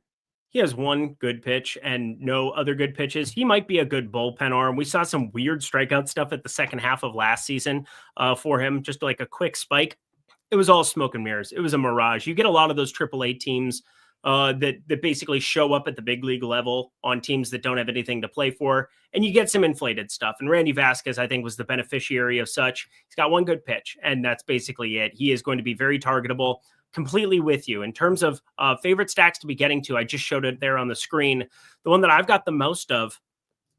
He has one good pitch and no other good pitches. He might be a good bullpen arm. We saw some weird strikeout stuff at the second half of last season for him, just like a quick spike. It was all smoke and mirrors. It was a mirage. You get a lot of those AAA teams that basically show up at the big league level on teams that don't have anything to play for, and you get some inflated stuff. And Randy Vasquez, I think, was the beneficiary of such. He's got one good pitch, and that's basically it. He is going to be very targetable. Completely with you. In terms of favorite stacks to be getting to, I just showed it there on the screen. The one that I've got the most of,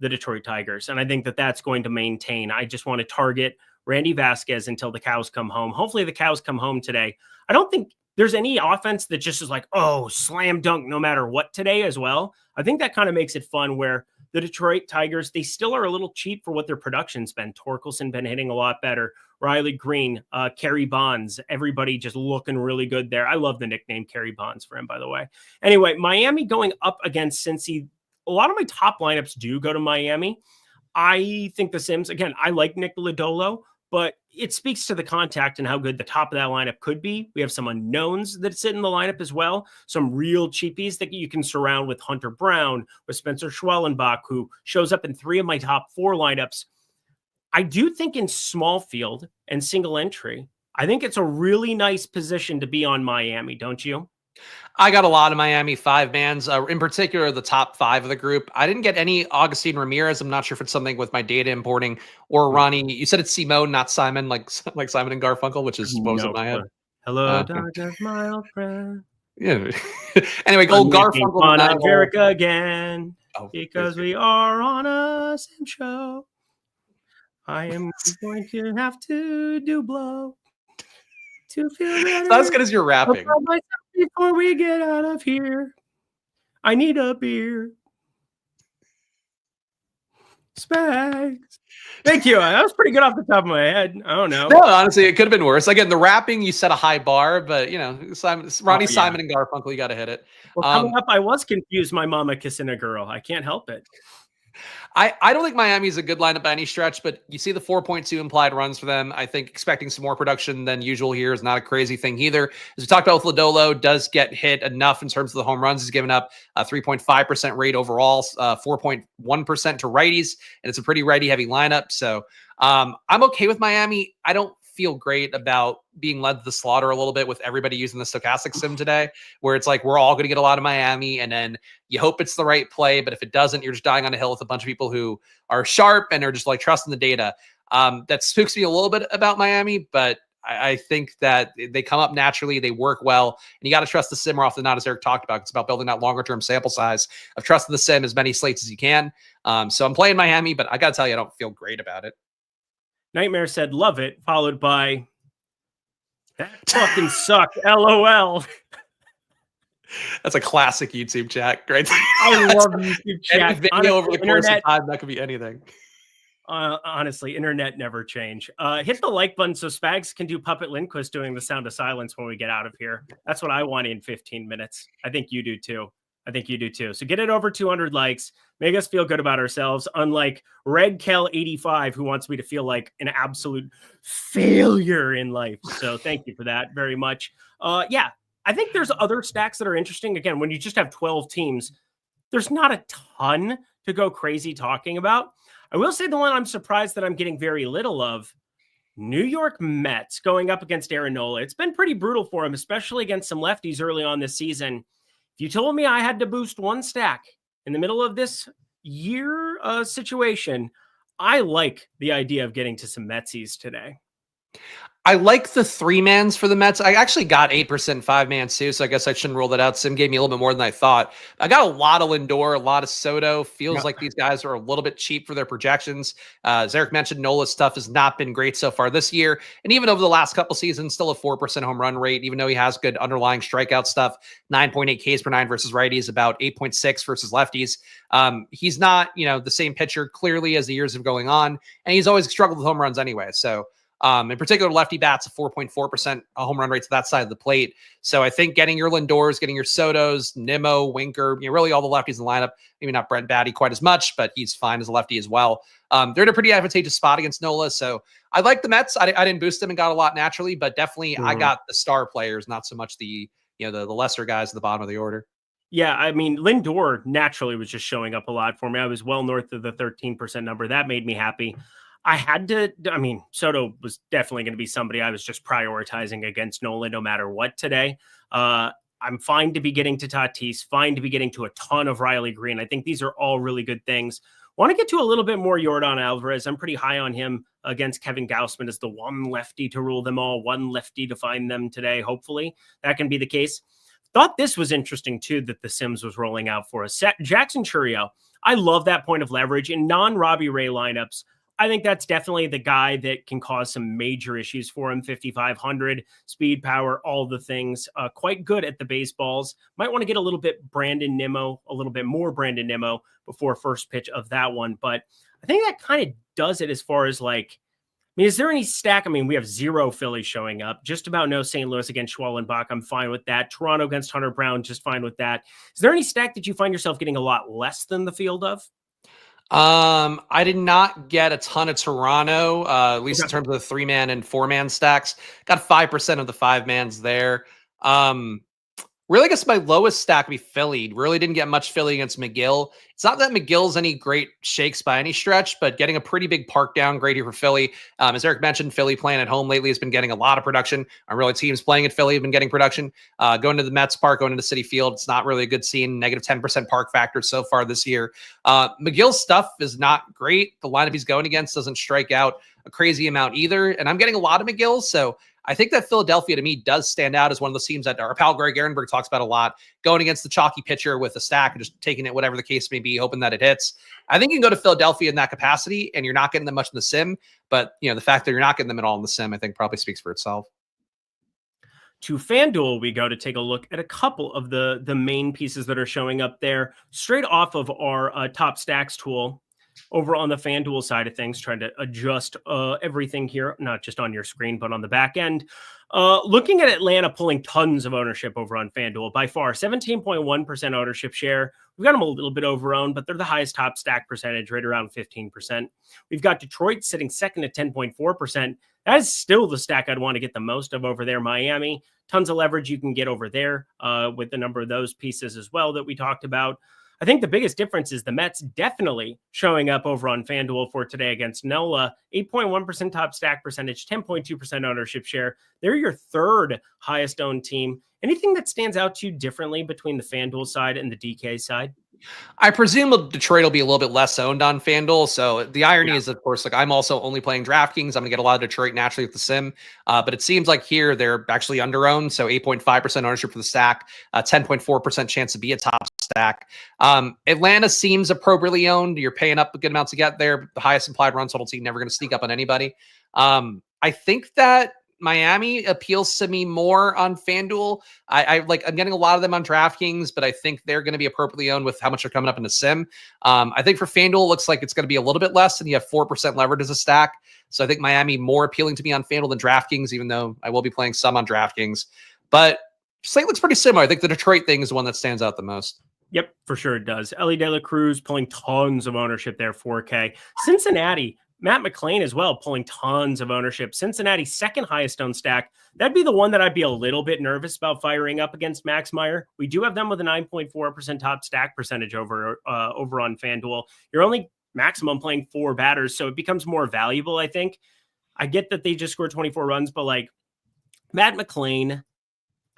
the Detroit Tigers. And I think that that's going to maintain. I just want to target Randy Vasquez until the cows come home. Hopefully the cows come home today. I don't think there's any offense that just is like, oh, slam dunk no matter what today as well. I think that kind of makes it fun where the Detroit Tigers, they still are a little cheap for what their production's been. Torkelson been hitting a lot better. Riley Green, Kerry Bonds, everybody just looking really good there. I love the nickname Kerry Bonds for him, by the way. Anyway, Miami going up against Cincy. A lot of my top lineups do go to Miami. I think the Sims, again, I like Nick Lodolo, but it speaks to the contact and how good the top of that lineup could be. We have some unknowns that sit in the lineup as well. Some real cheapies that you can surround with Hunter Brown, with Spencer Schwellenbach, who shows up in 3 of my top 4 lineups. I do think in small field and single entry, I think it's a really nice position to be on Miami, don't you? I got a lot of Miami 5-mans, in particular the top 5 of the group. I didn't get any Augustine Ramirez. I'm not sure if it's something with my data importing or Ronnie. You said it's Simone, not Simon, like Simon and Garfunkel, which is what was in my head. Hello, darkness, my old friend. Yeah. Anyway, Gold Garfunkel on America again because we are on a same show. I am going to have to do blow to feel better. It's not as good as you're rapping. Before we get out of here, I need a beer. Spags. Thank you. That was pretty good off the top of my head. I don't know. No, honestly, it could have been worse. Again, the rapping, you set a high bar, but Simon, Simon and Garfunkel, you got to hit it. Well, coming up, I was confused. My mama kissing a girl. I can't help it. I don't think Miami is a good lineup by any stretch, but you see the 4.2 implied runs for them. I think expecting some more production than usual here is not a crazy thing either. As we talked about with Lodolo, does get hit enough in terms of the home runs. He's given up a 3.5% rate overall, 4.1% to righties, and it's a pretty righty-heavy lineup. So I'm okay with Miami. I don't feel great about being led to the slaughter a little bit with everybody using the Stokastic sim today, where it's like we're all going to get a lot of Miami, and then you hope it's the right play, but if it doesn't, you're just dying on a hill with a bunch of people who are sharp and are just like trusting the data. That spooks me a little bit about Miami, but I think that they come up naturally, they work well, and you got to trust the sim more often than not, as Eric talked about. It's about building that longer-term sample size of trusting the sim as many slates as you can. So I'm playing Miami, but I got to tell you, I don't feel great about it. Nightmare said, love it, followed by, that fucking sucked, LOL. That's a classic YouTube chat, right? I love YouTube chat. Any video over the course of time, that could be anything. Honestly, internet never change. Hit the like button so Spags can do Puppet Lindquist doing the sound of silence when we get out of here. That's what I want in 15 minutes. I think you do too. So get it over 200 likes. Make us feel good about ourselves. Unlike Red Kel 85, who wants me to feel like an absolute failure in life. So thank you for that very much. Yeah, I think there's other stacks that are interesting. Again, when you just have 12 teams, there's not a ton to go crazy talking about. I will say the one I'm surprised that I'm getting very little of, New York Mets going up against Aaron Nola. It's been pretty brutal for him, especially against some lefties early on this season. If you told me I had to boost one stack in the middle of this year situation, I like the idea of getting to some Metsies today. I like the 3-mans for the Mets. I actually got 8% 5-man too, so I guess I shouldn't rule that out. Sim gave me a little bit more than I thought. I got a lot of Lindor, a lot of Soto. Feels like these guys are a little bit cheap for their projections. As Eric mentioned, Nola's stuff has not been great so far this year. And even over the last couple seasons, still a 4% home run rate, even though he has good underlying strikeout stuff. 9.8 Ks per 9 versus righties, about 8.6 versus lefties. He's not, the same pitcher clearly as the years have going on. And he's always struggled with home runs anyway. So In particular, lefty bats, a 4.4% home run rate to that side of the plate. So I think getting your Lindors, getting your Sotos, Nimmo, Winker, really all the lefties in the lineup, maybe not Brent Batty quite as much, but he's fine as a lefty as well. They're in a pretty advantageous spot against Nola. So I like the Mets. I didn't boost them and got a lot naturally, but definitely I got the star players, not so much the lesser guys at the bottom of the order. Yeah, I mean, Lindor naturally was just showing up a lot for me. I was well north of the 13% number. That made me happy. Soto was definitely going to be somebody I was just prioritizing against Nolan no matter what today. I'm fine to be getting to Tatis, fine to be getting to a ton of Riley Green. I think these are all really good things. Want to get to a little bit more Yordan Alvarez. I'm pretty high on him against Kevin Gausman as the one lefty to rule them all, one lefty to find them today. Hopefully that can be the case. Thought this was interesting, too, that the Sims was rolling out for us. Jackson Chourio, I love that point of leverage in non-Robbie Ray lineups. I think that's definitely the guy that can cause some major issues for him. 5,500, speed, power, all the things. Quite good at the baseballs. Might want to get a little bit more Brandon Nimmo before first pitch of that one. But I think that kind of does it as far as is there any stack? We have 0 Philly showing up, just about no St. Louis against Schwallenbach. I'm fine with that. Toronto against Hunter Brown, just fine with that. Is there any stack that you find yourself getting a lot less than the field of? I did not get a ton of Toronto, at least in terms of the 3-man and 4-man stacks. Got 5% of the 5-mans there. Really, I guess my lowest stack would be Philly. Really didn't get much Philly against McGill. It's not that McGill's any great shakes by any stretch, but getting a pretty big park downgrade here for Philly. As Eric mentioned, Philly playing at home lately has been getting a lot of production. Our really teams playing at Philly have been getting production. Going to the Mets Park, going into Citi Field, it's not really a good scene. Negative 10% park factor so far this year. McGill's stuff is not great. The lineup he's going against doesn't strike out a crazy amount either. And I'm getting a lot of McGill's, so I think that Philadelphia, to me, does stand out as one of those teams that our pal Greg Ehrenberg talks about a lot, going against the chalky pitcher with a stack and just taking it, whatever the case may be, hoping that it hits. I think you can go to Philadelphia in that capacity, and you're not getting them much in the sim. But the fact that you're not getting them at all in the sim, I think probably speaks for itself. To FanDuel, we go to take a look at a couple of the main pieces that are showing up there straight off of our top stacks tool. Over on the FanDuel side of things, trying to adjust everything here, not just on your screen, but on the back end. Looking at Atlanta pulling tons of ownership over on FanDuel, by far, 17.1% ownership share. We've got them a little bit over-owned, but they're the highest top stack percentage, right around 15%. We've got Detroit sitting second at 10.4%. That is still the stack I'd want to get the most of over there. Miami, tons of leverage you can get over there with the number of those pieces as well that we talked about. I think the biggest difference is the Mets definitely showing up over on FanDuel for today against Nola. 8.1% top stack percentage, 10.2% ownership share. They're your third highest owned team. Anything that stands out to you differently between the FanDuel side and the DK side? I presume Detroit will be a little bit less owned on FanDuel. So the irony is, of course, I'm also only playing DraftKings. I'm going to get a lot of Detroit naturally with the sim. But it seems like here they're actually under-owned. So 8.5% ownership for the stack, 10.4% chance to be a top stack. Atlanta seems appropriately owned. You're paying up a good amount to get there. The highest implied run total team, never going to sneak up on anybody. I think that Miami appeals to me more on FanDuel. I'm getting a lot of them on DraftKings, but I think they're going to be appropriately owned with how much they're coming up in the sim. I think for FanDuel, it looks like it's going to be a little bit less, and you have 4% leverage as a stack. So I think Miami more appealing to me on FanDuel than DraftKings, even though I will be playing some on DraftKings. But slate looks pretty similar. I think the Detroit thing is the one that stands out the most. Yep, for sure it does. Ellie De La Cruz pulling tons of ownership there, 4K. Cincinnati, Matt McClain as well, pulling tons of ownership. Cincinnati's second highest owned stack. That'd be the one that I'd be a little bit nervous about firing up against Max Meyer. We do have them with a 9.4% top stack percentage over on FanDuel. You're only maximum playing 4 batters, so it becomes more valuable, I think. I get that they just scored 24 runs, but Matt McClain,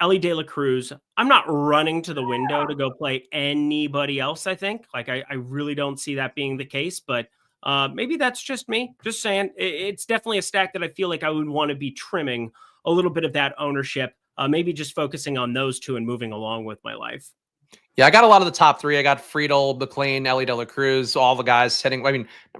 Ellie De La Cruz, I'm not running to the window to go play anybody else, I think. I really don't see that being the case, but maybe that's just me. Just saying, it's definitely a stack that I feel like I would want to be trimming a little bit of that ownership, maybe just focusing on those two and moving along with my life. Yeah, I got a lot of the top 3. I got Friedel, McClain, Ellie De La Cruz, all the guys hitting.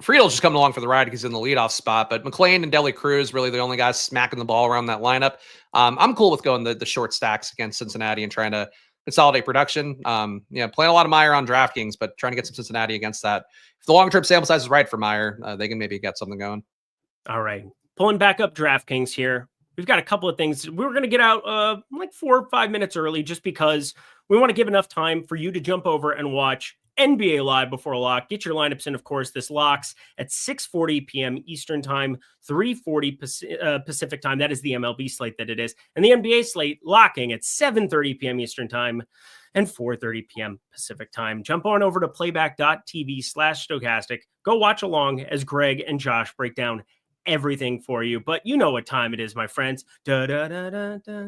Friedel's just coming along for the ride because he's in the leadoff spot, but McClain and De La Cruz really the only guys smacking the ball around that lineup. I'm cool with going the short stacks against Cincinnati and trying to consolidate production. Playing a lot of Meyer on DraftKings, but trying to get some Cincinnati against that. If the long-term sample size is right for Meyer, they can maybe get something going. All right. pulling back up DraftKings here. We've got a couple of things. We were going to get out like 4 or 5 minutes early just because we want to give enough time for you to jump over and watch NBA Live before lock. Get your lineups in, of course. This locks at 6:40 p.m. Eastern Time, 3:40 Pacific Time. That is the MLB slate that it is. And the NBA slate locking at 7:30 p.m. Eastern Time and 4:30 p.m. Pacific Time. Jump on over to playback.tv/Stokastic. Go watch along as Greg and Josh break down everything for you. But you know what time it is, my friends. Nuke.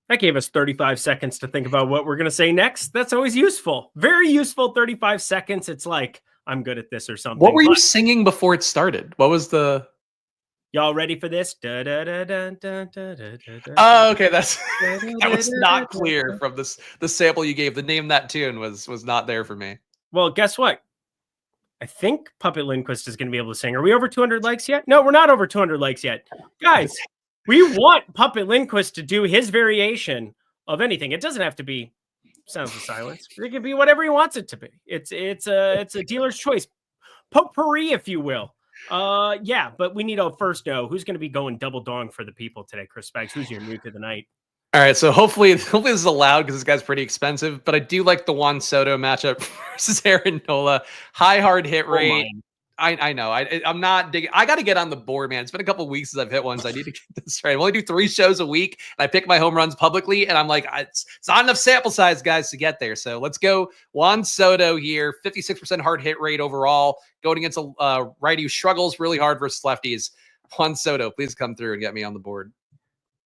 That gave us 35 seconds to think about what we're going to say next. That's always useful. Very useful 35 seconds. It's like, I'm good at this or something. What were you singing before it started? What was the... Y'all ready for this? Oh, okay. That was not clear from the sample you gave. The name that tune was not there for me. Well, guess what? I think Puppet Lindquist is going to be able to sing. Are we over 200 likes yet? No, we're not over 200 likes yet. Guys, we want Puppet Lindquist to do his variation of anything. It doesn't have to be Sounds of Silence. It can be whatever he wants it to be. It's a dealer's choice. Potpourri, if you will. Yeah, but we need to first know who's going to be going double dong for the people today, Chris Spags. Who's your nuke of the night? All right, so hopefully this is allowed because this guy's pretty expensive, but I do like the Juan Soto matchup versus Aaron Nola. High hard hit rate. I know. I'm not digging. I got to get on the board, man. It's been a couple of weeks since I've hit one, so I need to get this right. I only do 3 shows a week, and I pick my home runs publicly, and I'm like, it's not enough sample size, guys, to get there. So let's go Juan Soto here. 56% hard hit rate overall, going against a righty who struggles really hard versus lefties. Juan Soto, please come through and get me on the board.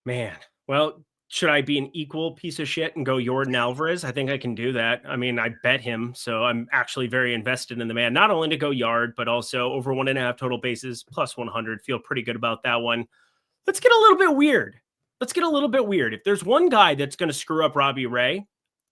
Man, well, should I be an equal piece of shit and go Yordan Alvarez? I think I can do that. I mean, I bet him, so I'm actually very invested in the man, not only to go yard, but also over 1.5 total bases, plus 100. Feel pretty good about that one. Let's get a little bit weird. If there's one guy that's going to screw up Robbie Ray,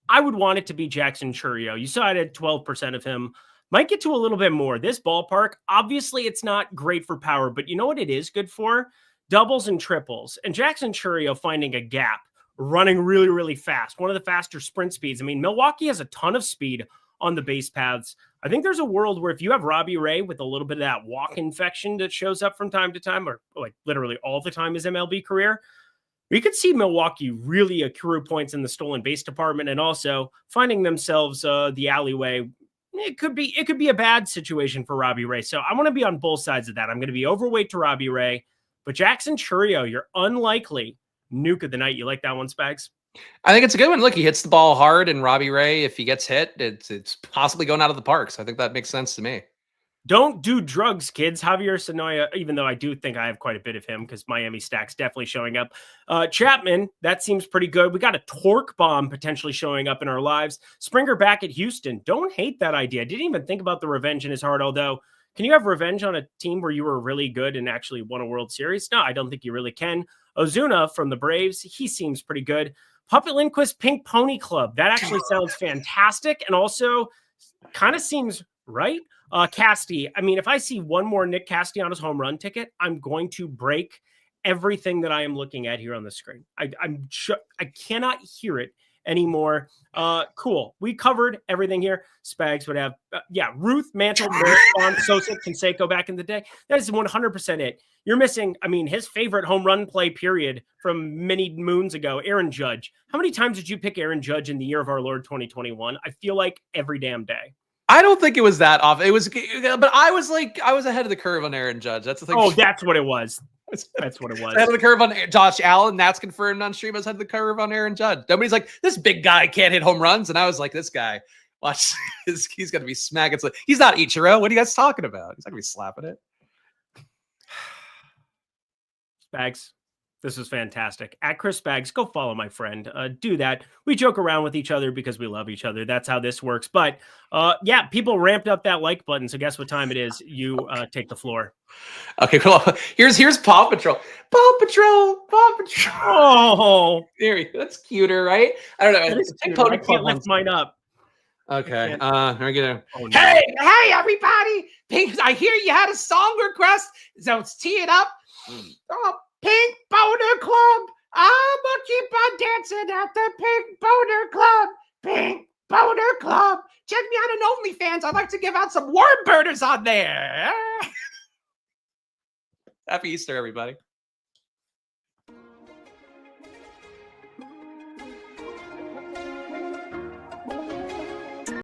I would want it to be Jackson Chourio. You saw it at 12% of him. Might get to a little bit more. This ballpark, obviously it's not great for power, but you know what it is good for? Doubles and triples. And Jackson Chourio finding a gap, running really, really fast. One of the faster sprint speeds. I mean, Milwaukee has a ton of speed on the base paths. I think there's a world where if you have Robbie Ray with a little bit of that walk infection that shows up from time to time, or like literally all the time his MLB career, we could see Milwaukee really accrue points in the stolen base department and also finding themselves the alleyway. It could be a bad situation for Robbie Ray. So I want to be on both sides of that. I'm going to be overweight to Robbie Ray, but Jackson Chourio, you're unlikely nuke of the night. You like that one, Spags? I think it's a good one. Look, he hits the ball hard, and Robbie Ray, if he gets hit, it's possibly going out of the park. So I think that makes sense to me. Don't do drugs, kids. Javier Sonoya, even though I do think I have quite a bit of him because Miami Stack's definitely showing up. Chapman, that seems pretty good. We got a torque bomb potentially showing up in our lives. Springer back at Houston. Don't hate that idea. I didn't even think about the revenge in his heart, although can you have revenge on a team where you were really good and actually won a World Series? No, I don't think you really can. Ozuna from the Braves, he seems pretty good. Puppet Lindquist, Pink Pony Club. That actually sounds fantastic and also kind of seems right. Casty, I mean, if I see one more Nick Casty on his home run ticket, I'm going to break everything that I am looking at here on the screen. I'm sure I cannot hear it anymore. Cool. We covered everything here. Spags would have, Ruth, Mantle, Marathon, Sosa, Canseco back in the day. That is 100% it. You're missing, I mean, his favorite home run play period from many moons ago, Aaron Judge. How many times did you pick Aaron Judge in the year of our Lord 2021? I feel like every damn day. I don't think it was that off. It was, but I was ahead of the curve on Aaron Judge. That's the thing. Oh, that's what it was. That's what it was. Ahead of the curve on Josh Allen. That's confirmed on stream. I was ahead of the curve on Aaron Judge. Nobody's like, this big guy can't hit home runs. And I was like, this guy, watch, he's going to be smacking. He's not Ichiro. What are you guys talking about? He's not going to be slapping it. Spags, This is fantastic. At Chris Bags, go follow my friend. Do that. We joke around with each other because we love each other. That's how this works. But yeah, people ramped up that like button. So guess what time it is? You take the floor. Okay, cool. Here's Paw Patrol. Paw Patrol. Paw Patrol. Oh, That's cuter, right? I don't know. I can't lift mine up. Okay. We're gonna. Oh, no. Hey, everybody! Pink, I hear you had a song request, so let's tee it up. Oh, Pink Boner Club. I'ma keep on dancing at the Pink Boner Club. Pink Boner Club. Check me out on OnlyFans. I'd like to give out some worm burners on there. Happy Easter, everybody.